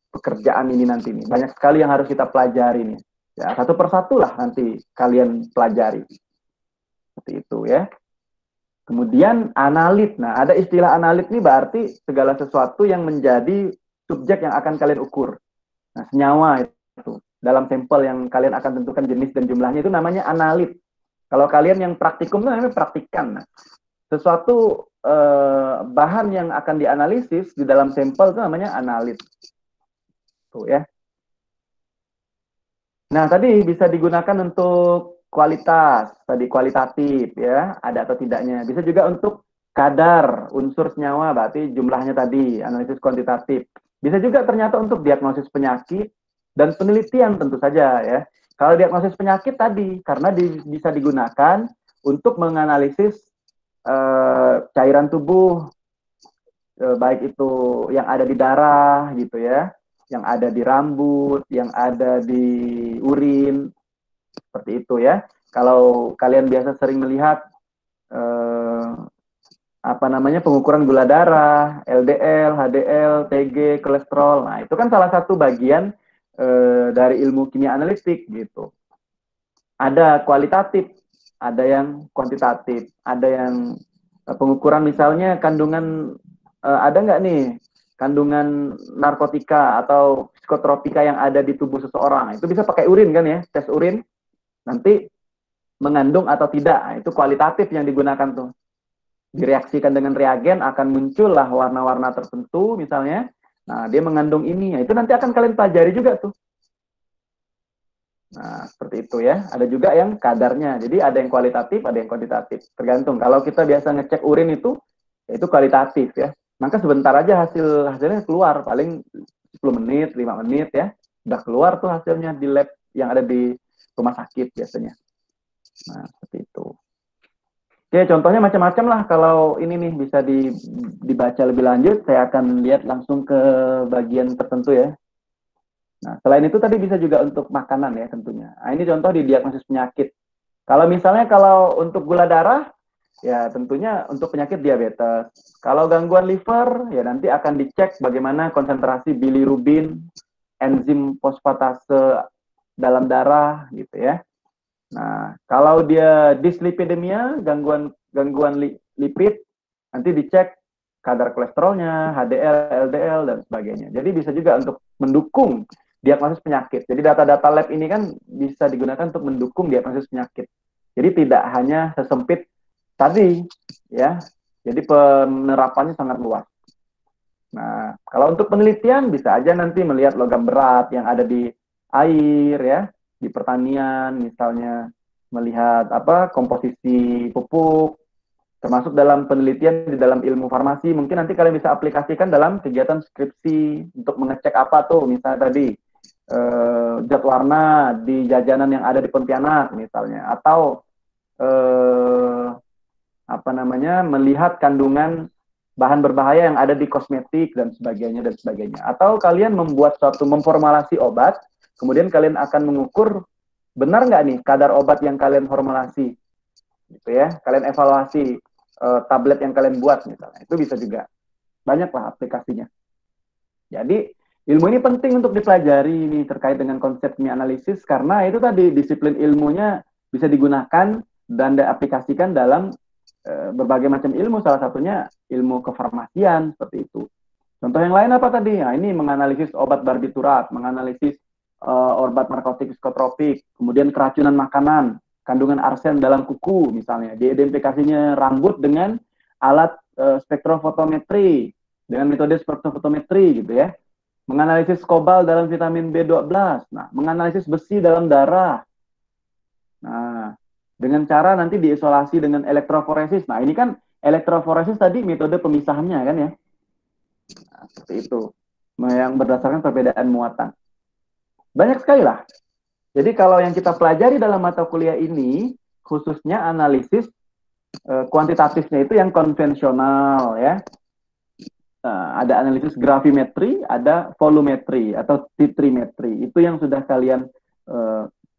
pekerjaan ini nanti nih. Banyak sekali yang harus kita pelajari nih. Ya, satu persatu lah nanti kalian pelajari. Seperti itu ya. Kemudian analit. Nah, ada istilah analit nih berarti segala sesuatu yang menjadi subjek yang akan kalian ukur. Nah, senyawa itu dalam sampel yang kalian akan tentukan jenis dan jumlahnya itu namanya analit. Kalau kalian yang praktikum itu namanya praktikan. Nah, sesuatu bahan yang akan dianalisis di dalam sampel itu namanya analit. Tuh ya. Nah, tadi bisa digunakan untuk kualitas, tadi kualitatif ya, ada atau tidaknya. Bisa juga untuk kadar unsur senyawa, berarti jumlahnya tadi, analisis kuantitatif. Bisa juga ternyata untuk diagnosis penyakit dan penelitian tentu saja ya. Kalau diagnosis penyakit tadi, karena bisa digunakan untuk menganalisis cairan tubuh, baik itu yang ada di darah gitu ya, yang ada di rambut, yang ada di urin, seperti itu ya. Kalau kalian biasa sering melihat apa namanya pengukuran gula darah, LDL, HDL, TG, kolesterol. Nah, itu kan salah satu bagian dari ilmu kimia analitik gitu. Ada kualitatif, ada yang kuantitatif, ada yang pengukuran misalnya kandungan ada nggak nih kandungan narkotika atau psikotropika yang ada di tubuh seseorang. Itu bisa pakai urin kan ya, tes urin. Nanti mengandung atau tidak, nah, itu kualitatif yang digunakan tuh. Direaksikan dengan reagen akan muncullah warna-warna tertentu misalnya. Nah, dia mengandung ini. Nah, itu nanti akan kalian pelajari juga tuh. Nah, seperti itu ya. Ada juga yang kadarnya. Jadi ada yang kualitatif, ada yang kuantitatif. Tergantung. Kalau kita biasa ngecek urin itu kualitatif ya. Maka sebentar aja hasilnya keluar. Paling 10 menit, 5 menit ya. Udah keluar tuh hasilnya di lab yang ada di rumah sakit biasanya. Nah, seperti itu. Oke, contohnya macam-macam lah. Kalau ini nih bisa dibaca lebih lanjut, saya akan lihat langsung ke bagian tertentu ya. Nah, selain itu tadi bisa juga untuk makanan ya tentunya. Nah, ini contoh di diagnosis penyakit. Kalau misalnya kalau untuk gula darah, ya tentunya untuk penyakit diabetes. Kalau gangguan liver, ya nanti akan dicek bagaimana konsentrasi bilirubin, enzim fosfatase dalam darah gitu ya. Nah, kalau dia dislipidemia, gangguan lipid, nanti dicek kadar kolesterolnya, HDL, LDL, dan sebagainya. Jadi bisa juga untuk mendukung diagnosis penyakit. Jadi data-data lab ini kan bisa digunakan untuk mendukung diagnosis penyakit. Jadi tidak hanya sesempit tadi, ya. Jadi penerapannya sangat luas. Nah, kalau untuk penelitian bisa aja nanti melihat logam berat yang ada di air, ya, di pertanian, misalnya melihat apa komposisi pupuk, termasuk dalam penelitian di dalam ilmu farmasi. Mungkin nanti kalian bisa aplikasikan dalam kegiatan skripsi untuk mengecek apa tuh, misalnya tadi zat warna di jajanan yang ada di Pontianak misalnya, atau apa namanya melihat kandungan bahan berbahaya yang ada di kosmetik dan sebagainya dan sebagainya. Atau kalian membuat suatu memformulasi obat, kemudian kalian akan mengukur benar nggak nih kadar obat yang kalian formulasi, gitu ya. Kalian evaluasi tablet yang kalian buat misalnya, itu bisa juga banyaklah aplikasinya. Jadi ilmu ini penting untuk dipelajari ini terkait dengan konsep kimia analisis karena itu tadi disiplin ilmunya bisa digunakan dan diaplikasikan dalam berbagai macam ilmu, salah satunya ilmu kefarmasian seperti itu. Contoh yang lain apa tadi? Nah, ini menganalisis obat barbiturat, menganalisis obat narkotik psikotropik, kemudian keracunan makanan, kandungan arsen dalam kuku misalnya, diidentifikasinya rambut dengan alat spektrofotometri, dengan metode spektrofotometri gitu ya. Menganalisis kobalt dalam vitamin B12, nah, menganalisis besi dalam darah. Nah, dengan cara nanti diisolasi dengan elektroforesis. Nah, ini kan elektroforesis tadi metode pemisahannya kan ya. Nah, seperti itu. Yang berdasarkan perbedaan muatan. Banyak sekali lah. Jadi kalau yang kita pelajari dalam mata kuliah ini, khususnya analisis kuantitatifnya itu yang konvensional ya. Ada analisis gravimetri, ada volumetri atau titrimetri. Itu yang sudah kalian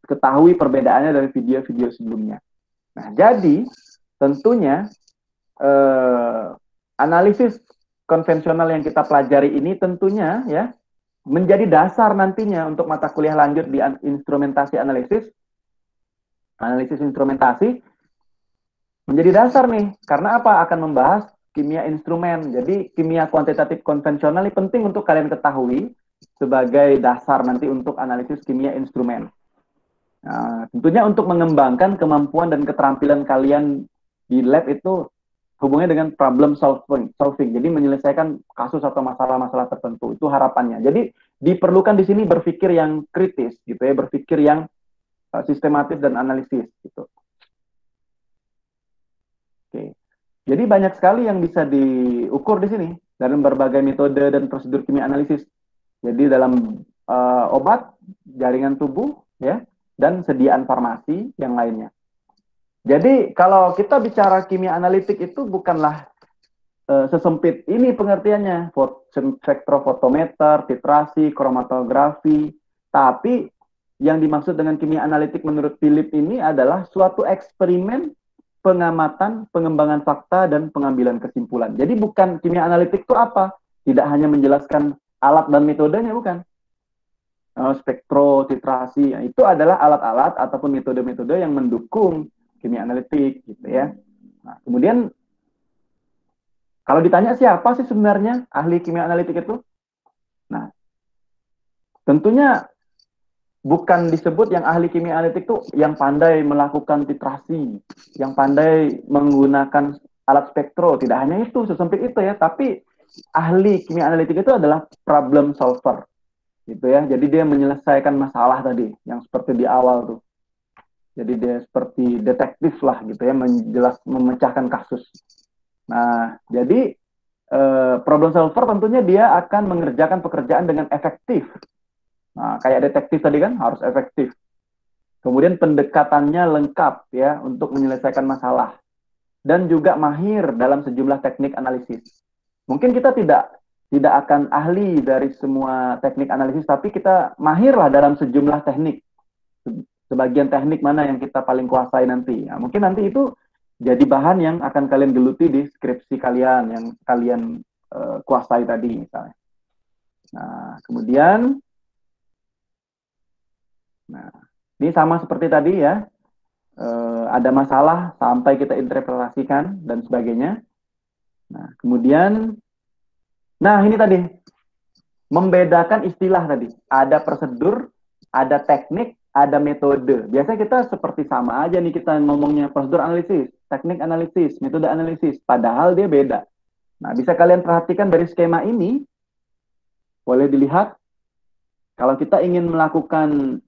ketahui perbedaannya dari video-video sebelumnya. Nah, jadi tentunya analisis konvensional yang kita pelajari ini tentunya ya menjadi dasar nantinya untuk mata kuliah lanjut di instrumentasi analisis instrumentasi menjadi dasar nih. Karena apa? Akan membahas kimia instrumen. Jadi kimia kuantitatif konvensional ini penting untuk kalian ketahui sebagai dasar nanti untuk analisis kimia instrumen. Nah, tentunya untuk mengembangkan kemampuan dan keterampilan kalian di lab itu hubungannya dengan problem solving. Jadi menyelesaikan kasus atau masalah-masalah tertentu. Itu harapannya. Jadi diperlukan di sini berpikir yang kritis gitu ya, berpikir yang sistematis dan analisis gitu. Oke. Jadi banyak sekali yang bisa diukur di sini dalam berbagai metode dan prosedur kimia analisis. Jadi dalam obat, jaringan tubuh ya, dan sediaan farmasi yang lainnya. Jadi kalau kita bicara kimia analitik itu bukanlah sesempit ini pengertiannya, spektrofotometer, titrasi, kromatografi, tapi yang dimaksud dengan kimia analitik menurut Philip ini adalah suatu eksperimen pengamatan, pengembangan fakta, dan pengambilan kesimpulan. Jadi bukan kimia analitik itu apa? Tidak hanya menjelaskan alat dan metodenya, bukan. Spektro, titrasi, itu adalah alat-alat ataupun metode-metode yang mendukung kimia analitik gitu ya. Nah, kemudian kalau ditanya siapa sih sebenarnya ahli kimia analitik itu? Nah, tentunya bukan disebut yang ahli kimia analitik itu yang pandai melakukan titrasi, yang pandai menggunakan alat spektro, tidak hanya itu, sesempit itu ya, tapi ahli kimia analitik itu adalah problem solver. Gitu ya. Jadi dia menyelesaikan masalah tadi yang seperti di awal tuh. Jadi dia seperti detektif lah gitu ya, memecahkan kasus. Nah, jadi problem solver tentunya dia akan mengerjakan pekerjaan dengan efektif. Nah, kayak detektif tadi kan harus efektif. Kemudian pendekatannya lengkap ya untuk menyelesaikan masalah. Dan juga mahir dalam sejumlah teknik analisis. Mungkin kita tidak tidak akan ahli dari semua teknik analisis, tapi kita mahir lah dalam sejumlah teknik. Sebagian teknik mana yang kita paling kuasai nanti. Nah, mungkin nanti itu jadi bahan yang akan kalian geluti di skripsi kalian yang kalian kuasai tadi misalnya. Nah, kemudian ini sama seperti tadi ya. Ada masalah sampai kita interpretasikan dan sebagainya. Nah, kemudian ini tadi membedakan istilah tadi. Ada prosedur, ada teknik, ada metode. Biasanya kita seperti sama aja nih kita ngomongnya prosedur analisis, teknik analisis, metode analisis. Padahal dia beda. Nah, bisa kalian perhatikan dari skema ini. Boleh dilihat. Kalau kita ingin melakukan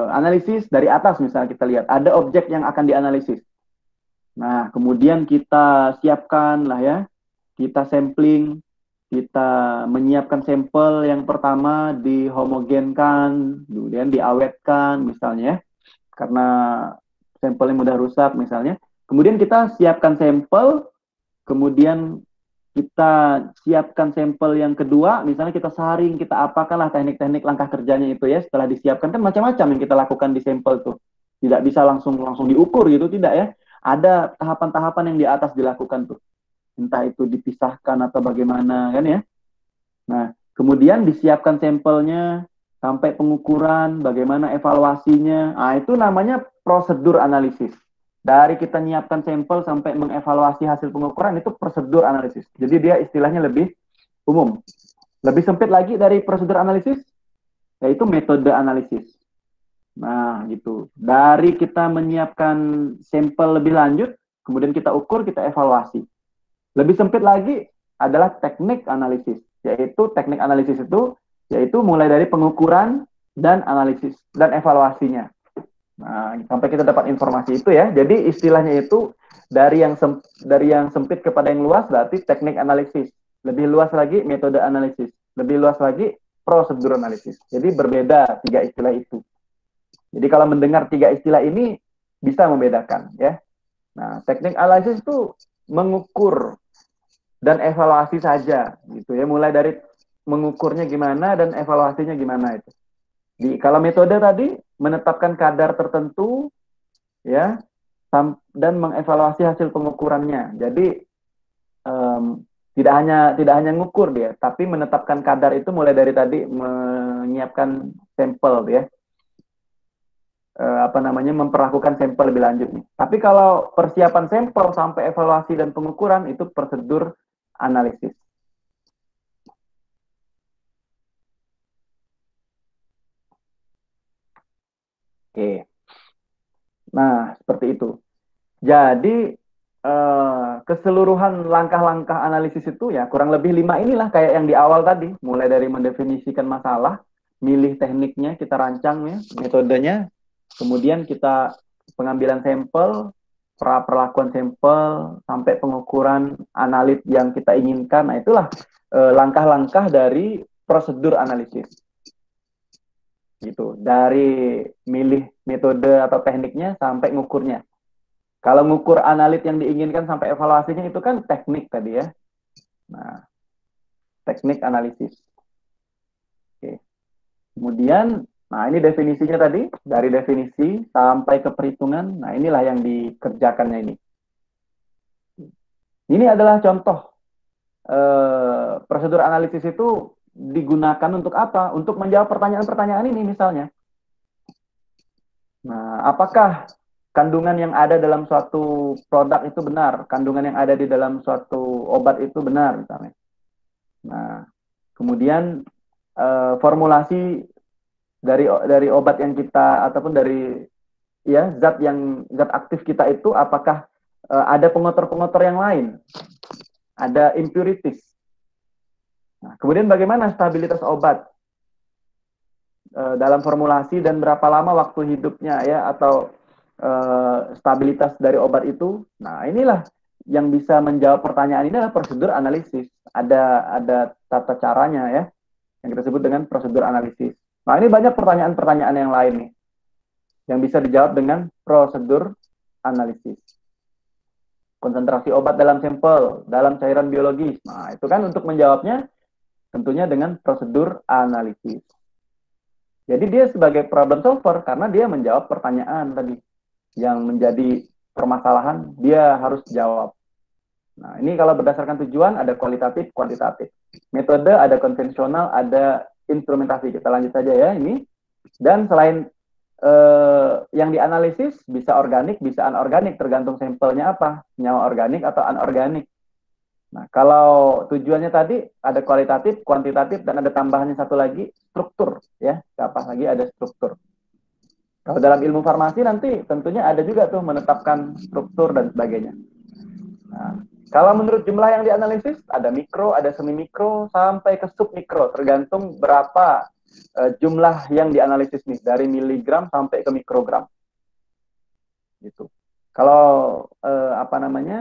analisis dari atas, misalnya kita lihat. Ada objek yang akan dianalisis. Nah, kemudian kita siapkan lah ya. Kita sampling. Kita menyiapkan sampel yang pertama, dihomogenkan, kemudian diawetkan misalnya, karena sampelnya mudah rusak misalnya. Kemudian kita siapkan sampel, kemudian kita siapkan sampel yang kedua, misalnya kita saring, kita apakanlah teknik-teknik langkah kerjanya itu ya. Setelah disiapkan kan macam-macam yang kita lakukan di sampel tuh. Tidak bisa langsung diukur gitu, tidak ya. Ada tahapan-tahapan yang di atas dilakukan tuh. Entah itu dipisahkan atau bagaimana kan ya. Nah, kemudian disiapkan sampelnya sampai pengukuran, bagaimana evaluasinya. Nah, itu namanya prosedur analisis. Dari kita nyiapkan sampel sampai mengevaluasi hasil pengukuran itu prosedur analisis. Jadi dia istilahnya lebih umum. Lebih sempit lagi dari prosedur analisis, yaitu metode analisis. Nah, gitu. Dari kita menyiapkan sampel lebih lanjut, kemudian kita ukur, kita evaluasi. Lebih sempit lagi adalah teknik analisis, yaitu teknik analisis itu yaitu mulai dari pengukuran dan analisis dan evaluasinya. Nah, sampai kita dapat informasi itu ya. Jadi istilahnya itu dari yang sempit kepada yang luas berarti teknik analisis. Lebih luas lagi metode analisis. Lebih luas lagi prosedur analisis. Jadi berbeda 3 istilah itu. Jadi kalau mendengar 3 istilah ini bisa membedakan ya. Nah, teknik analisis itu mengukur dan evaluasi saja gitu ya, mulai dari mengukurnya gimana dan evaluasinya gimana itu. Kalau metode tadi menetapkan kadar tertentu ya dan mengevaluasi hasil pengukurannya. Jadi tidak hanya ngukur dia, tapi menetapkan kadar itu mulai dari tadi menyiapkan sampel ya. Memperlakukan sampel lebih lanjut nih. Tapi kalau persiapan sampel sampai evaluasi dan pengukuran itu prosedur analisis. Oke. Nah, seperti itu. Jadi keseluruhan langkah-langkah analisis itu ya kurang lebih 5 inilah kayak yang di awal tadi, mulai dari mendefinisikan masalah, milih tekniknya, kita rancang ya, metodenya, kemudian kita pengambilan sampel, perlakuan sampel, sampai pengukuran analit yang kita inginkan. Nah, itulah langkah-langkah dari prosedur analisis. Gitu. Dari milih metode atau tekniknya sampai ngukurnya. Kalau ngukur analit yang diinginkan sampai evaluasinya itu kan teknik tadi ya. Nah, teknik analisis. Oke. Kemudian, nah ini definisinya tadi, dari definisi sampai ke perhitungan. Nah, inilah yang dikerjakannya ini. Ini adalah contoh prosedur analisis itu digunakan untuk apa? Untuk menjawab pertanyaan-pertanyaan ini misalnya. Nah, apakah kandungan yang ada dalam suatu produk itu benar? Kandungan yang ada di dalam suatu obat itu benar misalnya. Nah, kemudian formulasi dari obat yang kita ataupun dari ya zat aktif kita itu apakah ada pengotor-pengotor yang lain? Ada impurities. Nah, kemudian bagaimana stabilitas obat dalam formulasi dan berapa lama waktu hidupnya ya atau stabilitas dari obat itu. Nah, inilah yang bisa menjawab pertanyaan ini adalah prosedur analisis. Ada tata caranya ya yang kita sebut dengan prosedur analisis. Nah, ini banyak pertanyaan-pertanyaan yang lain nih yang bisa dijawab dengan prosedur analisis. konsentrasi obat dalam sampel, dalam cairan biologis. Nah, itu kan untuk menjawabnya tentunya dengan prosedur analisis. Jadi dia sebagai problem solver karena dia menjawab pertanyaan tadi yang menjadi permasalahan, dia harus jawab. Nah, ini kalau berdasarkan tujuan ada kualitatif, kuantitatif. Metode ada konvensional, ada instrumentasi. Kita lanjut saja ya ini. Dan selain yang dianalisis bisa organik, bisa anorganik, tergantung sampelnya apa, senyawa organik atau anorganik. Nah, kalau tujuannya tadi ada kualitatif, kuantitatif, dan ada tambahannya satu lagi, struktur, ya. Apa lagi ada struktur. Kalau dalam ilmu farmasi nanti tentunya ada juga tuh menetapkan struktur dan sebagainya. Nah, kalau menurut jumlah yang dianalisis, ada mikro, ada semi mikro, sampai ke submikro, tergantung berapa jumlah yang dianalisis nih, dari miligram sampai ke mikrogram. Gitu. Kalau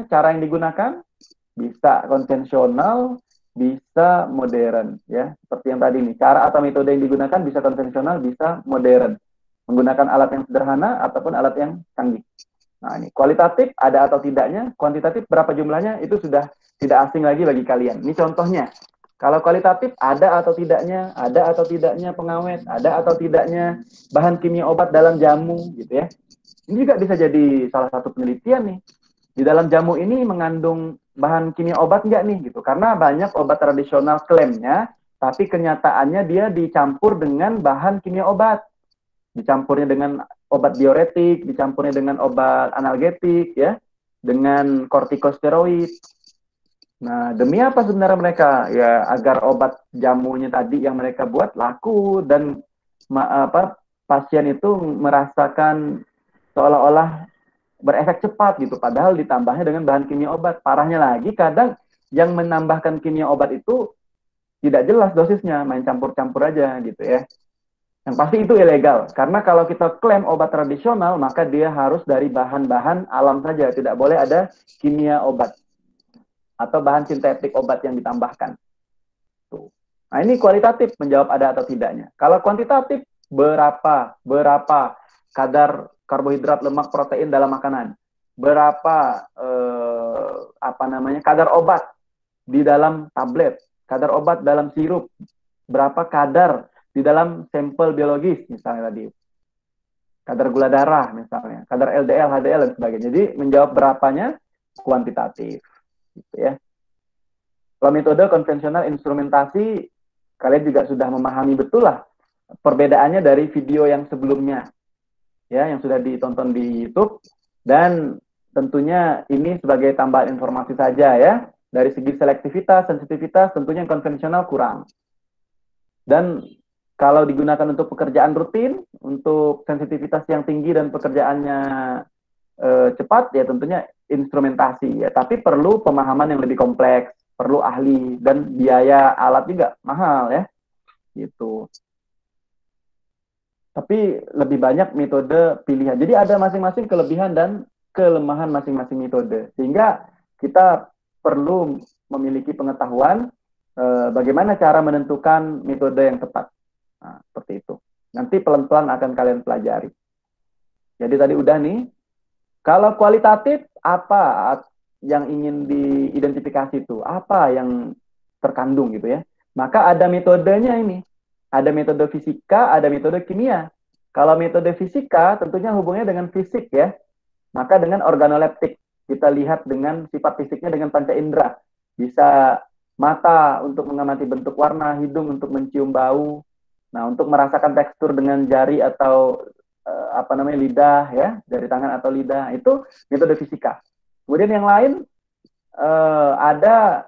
cara yang digunakan bisa konvensional, bisa modern, ya. Seperti yang tadi nih, cara atau metode yang digunakan bisa konvensional, bisa modern. Menggunakan alat yang sederhana ataupun alat yang canggih. Nah, ini kualitatif ada atau tidaknya, kuantitatif berapa jumlahnya itu sudah tidak asing lagi bagi kalian. Ini contohnya. Kalau kualitatif ada atau tidaknya pengawet, ada atau tidaknya bahan kimia obat dalam jamu gitu ya. Ini juga bisa jadi salah satu penelitian nih. Di dalam jamu ini mengandung bahan kimia obat enggak nih gitu. Karena banyak obat tradisional klaimnya, tapi kenyataannya dia dicampur dengan bahan kimia obat. Dicampurnya dengan obat diuretik, dicampurnya dengan obat analgetik ya, dengan kortikosteroid. Nah, demi apa sebenarnya mereka? Ya, agar obat jamunya tadi yang mereka buat laku dan pasien itu merasakan seolah-olah berefek cepat gitu. Padahal ditambahnya dengan bahan kimia obat. Parahnya lagi, kadang yang menambahkan kimia obat itu tidak jelas dosisnya, main campur-campur aja gitu ya. Yang pasti itu ilegal. Karena kalau kita klaim obat tradisional, maka dia harus dari bahan-bahan alam saja. Tidak boleh ada kimia obat atau bahan sintetik obat yang ditambahkan. Tuh. Nah, ini kualitatif menjawab ada atau tidaknya. Kalau kuantitatif, berapa kadar karbohidrat, lemak, protein dalam makanan? Berapa kadar obat di dalam tablet, kadar obat dalam sirup, berapa kadar di dalam sampel biologis misalnya tadi. Kadar gula darah misalnya, kadar LDL, HDL dan sebagainya. Jadi menjawab berapanya kuantitatif. Gitu ya. Kalau metode konvensional instrumentasi, kalian juga sudah memahami betul lah perbedaannya dari video yang sebelumnya, ya, yang sudah ditonton di YouTube. Dan tentunya ini sebagai tambahan informasi saja ya. Dari segi selektivitas, sensitivitas, tentunya konvensional kurang. Dan kalau digunakan untuk pekerjaan rutin, untuk sensitivitas yang tinggi dan pekerjaannya cepat, ya tentunya instrumentasi ya, tapi perlu pemahaman yang lebih kompleks, perlu ahli dan biaya alat juga mahal ya, gitu. Tapi lebih banyak metode pilihan. Jadi ada masing-masing kelebihan dan kelemahan masing-masing metode, sehingga kita perlu memiliki pengetahuan bagaimana cara menentukan metode yang tepat. Nah, seperti itu. Nanti pelan-pelan akan kalian pelajari. Jadi tadi udah nih. Kalau kualitatif, apa yang ingin diidentifikasi itu? Apa yang terkandung gitu ya? Maka ada metodenya ini. Ada metode fisika, ada metode kimia. Kalau metode fisika tentunya hubungannya dengan fisik ya. Maka dengan organoleptik. Kita lihat dengan sifat fisiknya dengan panca indera. Bisa mata untuk mengamati bentuk warna, hidung untuk mencium bau. Nah, untuk merasakan tekstur dengan jari atau lidah ya, jari tangan atau lidah, itu metode fisika. Kemudian yang lain ada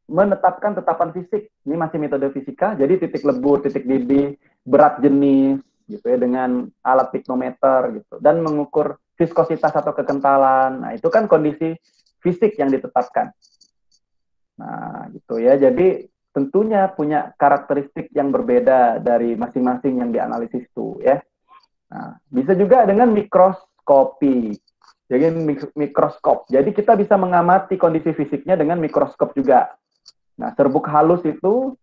menetapkan tetapan fisik. Ini masih metode fisika, jadi titik lebur, titik didih, berat jenis gitu ya, dengan alat piknometer gitu, dan mengukur viskositas atau kekentalan. Nah, itu kan kondisi fisik yang ditetapkan. Nah, gitu ya. Jadi tentunya punya karakteristik yang berbeda dari masing-masing yang dianalisis itu ya. Nah, bisa juga dengan mikroskopi. Jadi mikroskop. Jadi kita bisa mengamati kondisi fisiknya dengan mikroskop juga. Nah, serbuk halus itu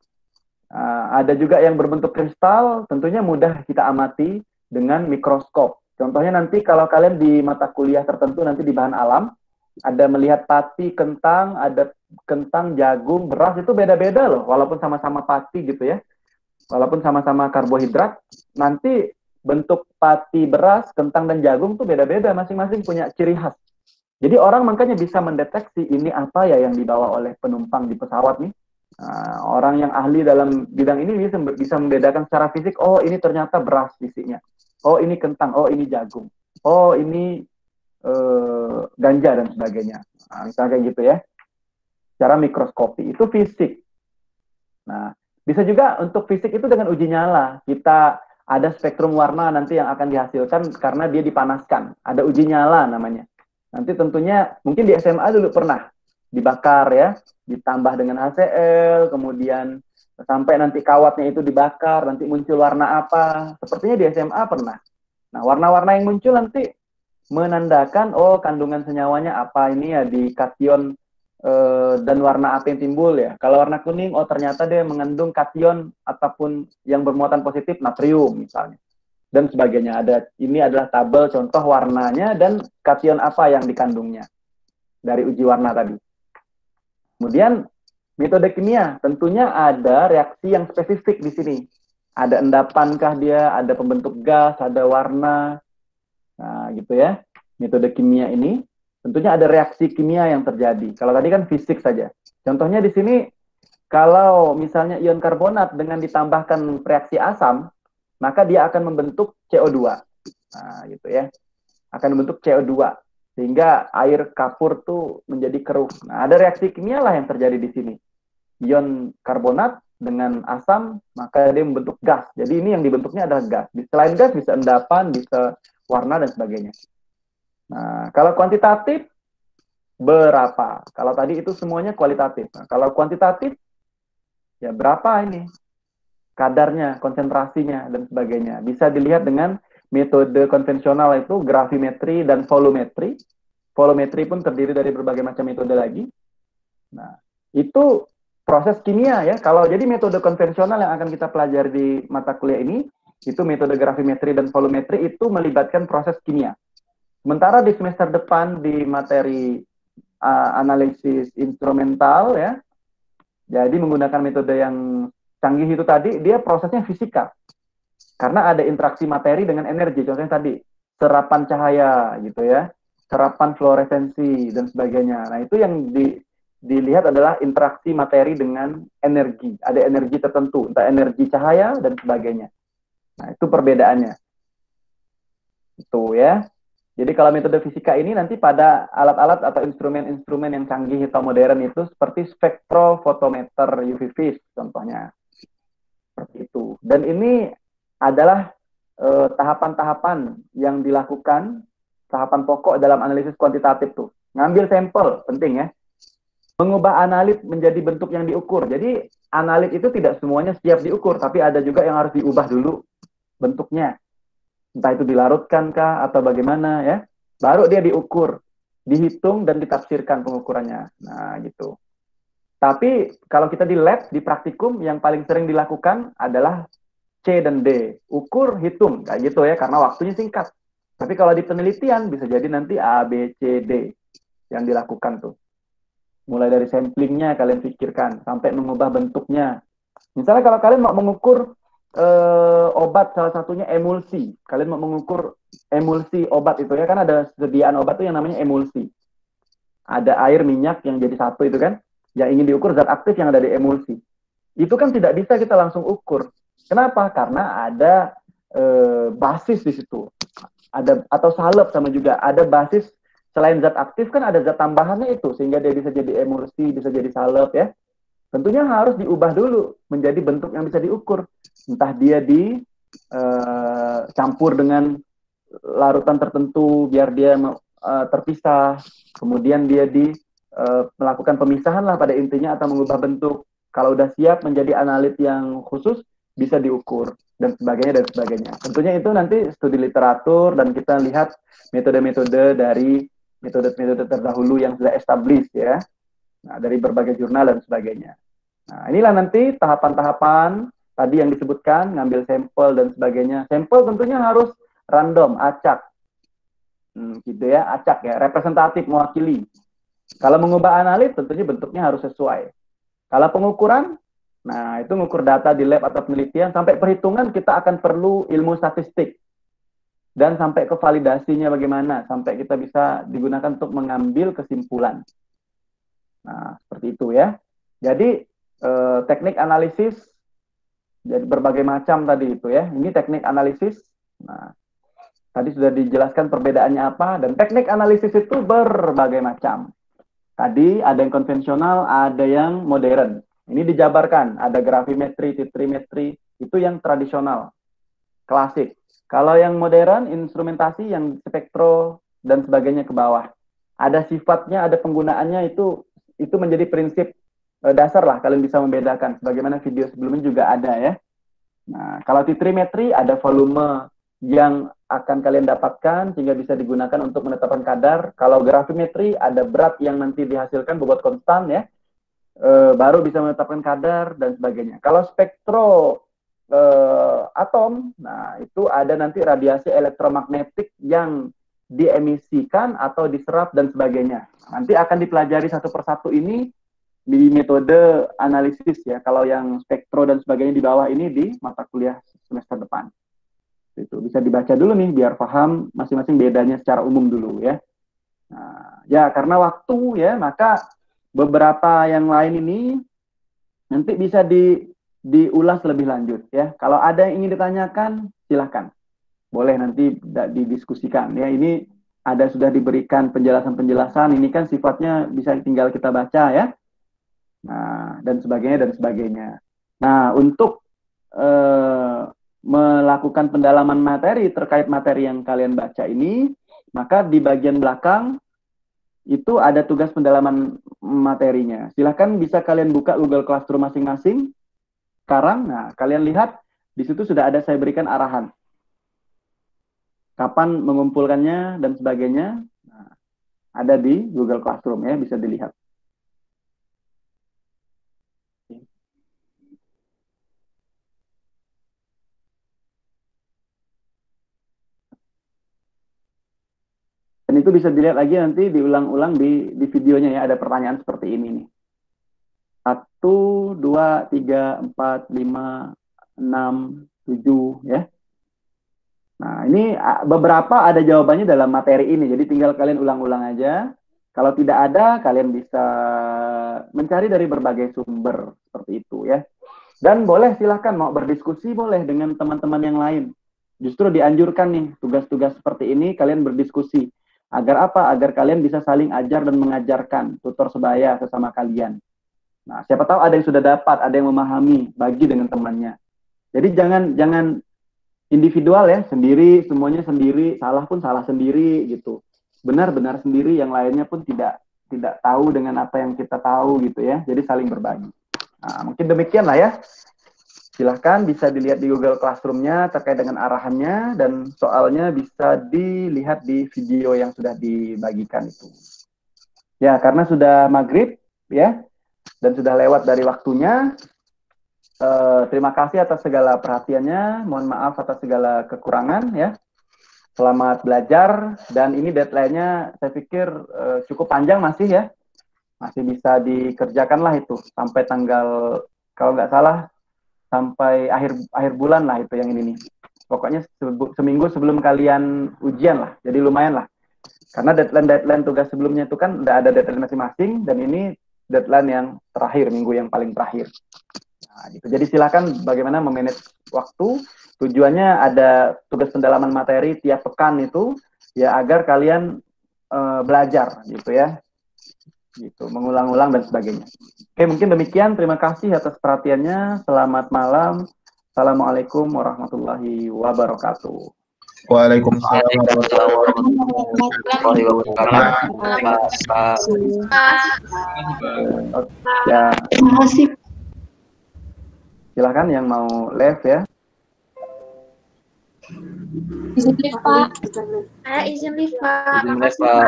ada juga yang berbentuk kristal, tentunya mudah kita amati dengan mikroskop. Contohnya nanti kalau kalian di mata kuliah tertentu nanti di bahan alam, Ada melihat pati, kentang, ada kentang, jagung, beras, itu beda-beda loh. Walaupun sama-sama pati gitu ya. Walaupun sama-sama karbohidrat, nanti bentuk pati, beras, kentang, dan jagung tuh beda-beda. Masing-masing punya ciri khas. Jadi orang makanya bisa mendeteksi ini apa ya yang dibawa oleh penumpang di pesawat nih. Nah, orang yang ahli dalam bidang ini bisa membedakan secara fisik, oh ini ternyata beras isinya. Oh ini kentang, oh ini jagung. Oh ini ganja dan sebagainya. Nah, misalnya kayak gitu ya. Secara mikroskopi itu fisik. Nah, bisa juga untuk fisik itu dengan uji nyala. Kita ada spektrum warna nanti yang akan dihasilkan karena dia dipanaskan. Ada uji nyala namanya. Nanti tentunya mungkin di SMA dulu pernah dibakar ya, ditambah dengan HCl, kemudian sampai nanti kawatnya itu dibakar, nanti muncul warna apa. Sepertinya di SMA pernah. Nah, warna-warna yang muncul nanti menandakan oh kandungan senyawanya apa ini ya di kation dan warna apa yang timbul ya. Kalau warna kuning, oh ternyata dia mengandung kation ataupun yang bermuatan positif natrium misalnya dan sebagainya. Ini adalah tabel contoh warnanya dan kation apa yang dikandungnya dari uji warna tadi. Kemudian metode kimia tentunya ada reaksi yang spesifik di sini. Ada endapankah dia, ada pembentuk gas, ada warna. Nah, gitu ya. Metode kimia ini tentunya ada reaksi kimia yang terjadi. Kalau tadi kan fisik saja. Contohnya di sini kalau misalnya ion karbonat dengan ditambahkan reaksi asam, maka dia akan membentuk CO2. Nah, gitu ya. Akan membentuk CO2 sehingga air kapur tuh menjadi keruh. Nah, ada reaksi kimia lah yang terjadi di sini. Ion karbonat dengan asam, maka dia membentuk gas. Jadi ini yang dibentuknya adalah gas. Selain gas bisa endapan, bisa warna dan sebagainya. Nah, kalau kuantitatif berapa? Kalau tadi itu semuanya kualitatif. Nah, kalau kuantitatif ya berapa ini kadarnya, konsentrasinya dan sebagainya. Bisa dilihat dengan metode konvensional itu gravimetri dan volumetri. Volumetri pun terdiri dari berbagai macam metode lagi. Nah, itu proses kimia ya. Kalau jadi metode konvensional yang akan kita pelajari di mata kuliah ini, itu metode gravimetri dan volumetri itu melibatkan proses kimia. Sementara di semester depan di materi analisis instrumental ya, jadi menggunakan metode yang canggih itu tadi, dia prosesnya fisika. Karena ada interaksi materi dengan energi, contohnya tadi, serapan cahaya gitu ya, serapan fluoresensi dan sebagainya. Nah itu yang dilihat adalah interaksi materi dengan energi. Ada energi tertentu, entah energi cahaya dan sebagainya. Nah itu perbedaannya. Itu ya. Jadi kalau metode fisika ini nanti pada alat-alat atau instrumen-instrumen yang canggih atau modern itu seperti spektrofotometer UV vis contohnya. Seperti itu. Dan ini adalah tahapan-tahapan yang dilakukan, tahapan pokok dalam analisis kuantitatif tuh. Ngambil sampel, penting ya. Mengubah analit menjadi bentuk yang diukur. Jadi analit itu tidak semuanya siap diukur, tapi ada juga yang harus diubah dulu bentuknya. Entah itu dilarutkan kah atau bagaimana ya. Baru dia diukur, dihitung dan ditafsirkan pengukurannya. Nah, gitu. Tapi kalau kita di lab, di praktikum yang paling sering dilakukan adalah C dan D. Ukur, hitung, kayak gitu ya, karena waktunya singkat. Tapi kalau di penelitian bisa jadi nanti A, B, C, D yang dilakukan tuh. Mulai dari samplingnya kalian pikirkan, sampai mengubah bentuknya. Misalnya kalau kalian mau mengukur obat, salah satunya emulsi. Kalian mau mengukur emulsi obat itu ya, kan ada sediaan obat itu yang namanya emulsi. Ada air, minyak yang jadi satu itu kan, yang ingin diukur zat aktif yang ada di emulsi. Itu kan tidak bisa kita langsung ukur. Kenapa? Karena ada basis di situ. Ada atau salep sama juga, ada basis selain zat aktif kan ada zat tambahannya itu sehingga dia bisa jadi emulsi, bisa jadi salep ya. Tentunya harus diubah dulu menjadi bentuk yang bisa diukur. Entah dia campur dengan larutan tertentu biar dia terpisah. Kemudian dia melakukan pemisahan lah pada intinya atau mengubah bentuk. Kalau udah siap menjadi analit yang khusus, bisa diukur dan sebagainya dan sebagainya. Tentunya itu nanti studi literatur dan kita lihat metode-metode dari metode-metode terdahulu yang sudah established ya. Nah, dari berbagai jurnal dan sebagainya. Nah, inilah nanti tahapan-tahapan tadi yang disebutkan, ngambil sampel dan sebagainya. Sampel tentunya harus random, acak. Gitu ya, acak ya, representatif, mewakili. Kalau mengubah analit tentunya bentuknya harus sesuai. Kalau pengukuran, nah itu mengukur data di lab atau penelitian, sampai perhitungan kita akan perlu ilmu statistik. Dan sampai ke validasinya bagaimana, sampai kita bisa digunakan untuk mengambil kesimpulan. Nah, seperti itu ya. Jadi, teknik analisis, jadi berbagai macam tadi itu ya. Ini teknik analisis. Nah, tadi sudah dijelaskan perbedaannya apa, dan teknik analisis itu berbagai macam. Tadi ada yang konvensional, ada yang modern. Ini dijabarkan, ada gravimetri, titrimetri, itu yang tradisional, klasik. Kalau yang modern, instrumentasi yang spektro dan sebagainya ke bawah. Ada sifatnya, ada penggunaannya, itu menjadi prinsip dasar lah, kalian bisa membedakan. Sebagaimana video sebelumnya juga ada ya. Nah, kalau titrimetri ada volume yang akan kalian dapatkan sehingga bisa digunakan untuk menetapkan kadar. Kalau gravimetri ada berat yang nanti dihasilkan, bobot konstan ya, baru bisa menetapkan kadar dan sebagainya. Kalau spektro atom, nah itu ada nanti radiasi elektromagnetik yang diemisikan atau diserap dan sebagainya. Nanti akan dipelajari satu persatu ini di metode analisis ya. Kalau yang spektro dan sebagainya di bawah ini di mata kuliah semester depan. Itu bisa dibaca dulu nih biar paham masing-masing bedanya secara umum dulu ya. Nah, ya karena waktu ya, maka beberapa yang lain ini nanti bisa diulas lebih lanjut ya. Kalau ada yang ingin ditanyakan, silahkan. Boleh nanti didiskusikan ya. Ini ada sudah diberikan penjelasan-penjelasan. Ini kan sifatnya bisa tinggal kita baca ya. Nah, dan sebagainya. Nah, untuk melakukan pendalaman materi terkait materi yang kalian baca ini, maka di bagian belakang itu ada tugas pendalaman materinya. Silahkan bisa kalian buka Google Classroom masing-masing. Sekarang, nah kalian lihat di situ sudah ada saya berikan arahan. Kapan mengumpulkannya dan sebagainya. Nah, ada di Google Classroom ya, bisa dilihat. Dan itu bisa dilihat lagi nanti diulang-ulang di videonya ya, ada pertanyaan seperti ini nih. 1, 2, 3, 4, 5, 6, 7 ya. Nah, ini beberapa ada jawabannya dalam materi ini, jadi tinggal kalian ulang-ulang aja. Kalau tidak ada, kalian bisa mencari dari berbagai sumber seperti itu ya. Dan boleh silahkan mau berdiskusi boleh dengan teman-teman yang lain. Justru dianjurkan nih tugas-tugas seperti ini kalian berdiskusi. Agar apa? Agar kalian bisa saling ajar dan mengajarkan, tutor sebaya sesama kalian. Nah, siapa tahu ada yang sudah dapat, ada yang memahami, bagi dengan temannya. Jadi jangan individual ya, sendiri, semuanya sendiri, salah pun salah sendiri gitu. Benar-benar sendiri, yang lainnya pun tidak tahu dengan apa yang kita tahu gitu ya. Jadi saling berbagi. Nah, mungkin demikian lah ya. Silahkan bisa dilihat di Google Classroom-nya terkait dengan arahannya, dan soalnya bisa dilihat di video yang sudah dibagikan itu. Ya, karena sudah maghrib ya, dan sudah lewat dari waktunya. Terima kasih atas segala perhatiannya, mohon maaf atas segala kekurangan ya. Selamat belajar, dan ini deadline-nya saya pikir cukup panjang masih ya. Masih bisa dikerjakan lah itu sampai tanggal, kalau nggak salah sampai akhir bulan lah itu yang ini nih. Pokoknya seminggu sebelum kalian ujian lah, jadi lumayan lah. Karena deadline tugas sebelumnya itu kan udah ada deadline masing-masing, dan ini deadline yang terakhir, minggu yang paling terakhir. Nah, gitu. Jadi silakan bagaimana memanage waktu. Tujuannya ada tugas pendalaman materi tiap pekan itu ya, agar kalian belajar gitu ya, gitu, mengulang-ulang dan sebagainya. Oke, mungkin demikian. Terima kasih atas perhatiannya. Selamat malam. Assalamualaikum warahmatullahi wabarakatuh. Waalaikumsalam warahmatullahi wabarakatuh. Ya. Silakan yang mau live ya. Izin live, Pak. Izin live, Pak. Izin live, Pak.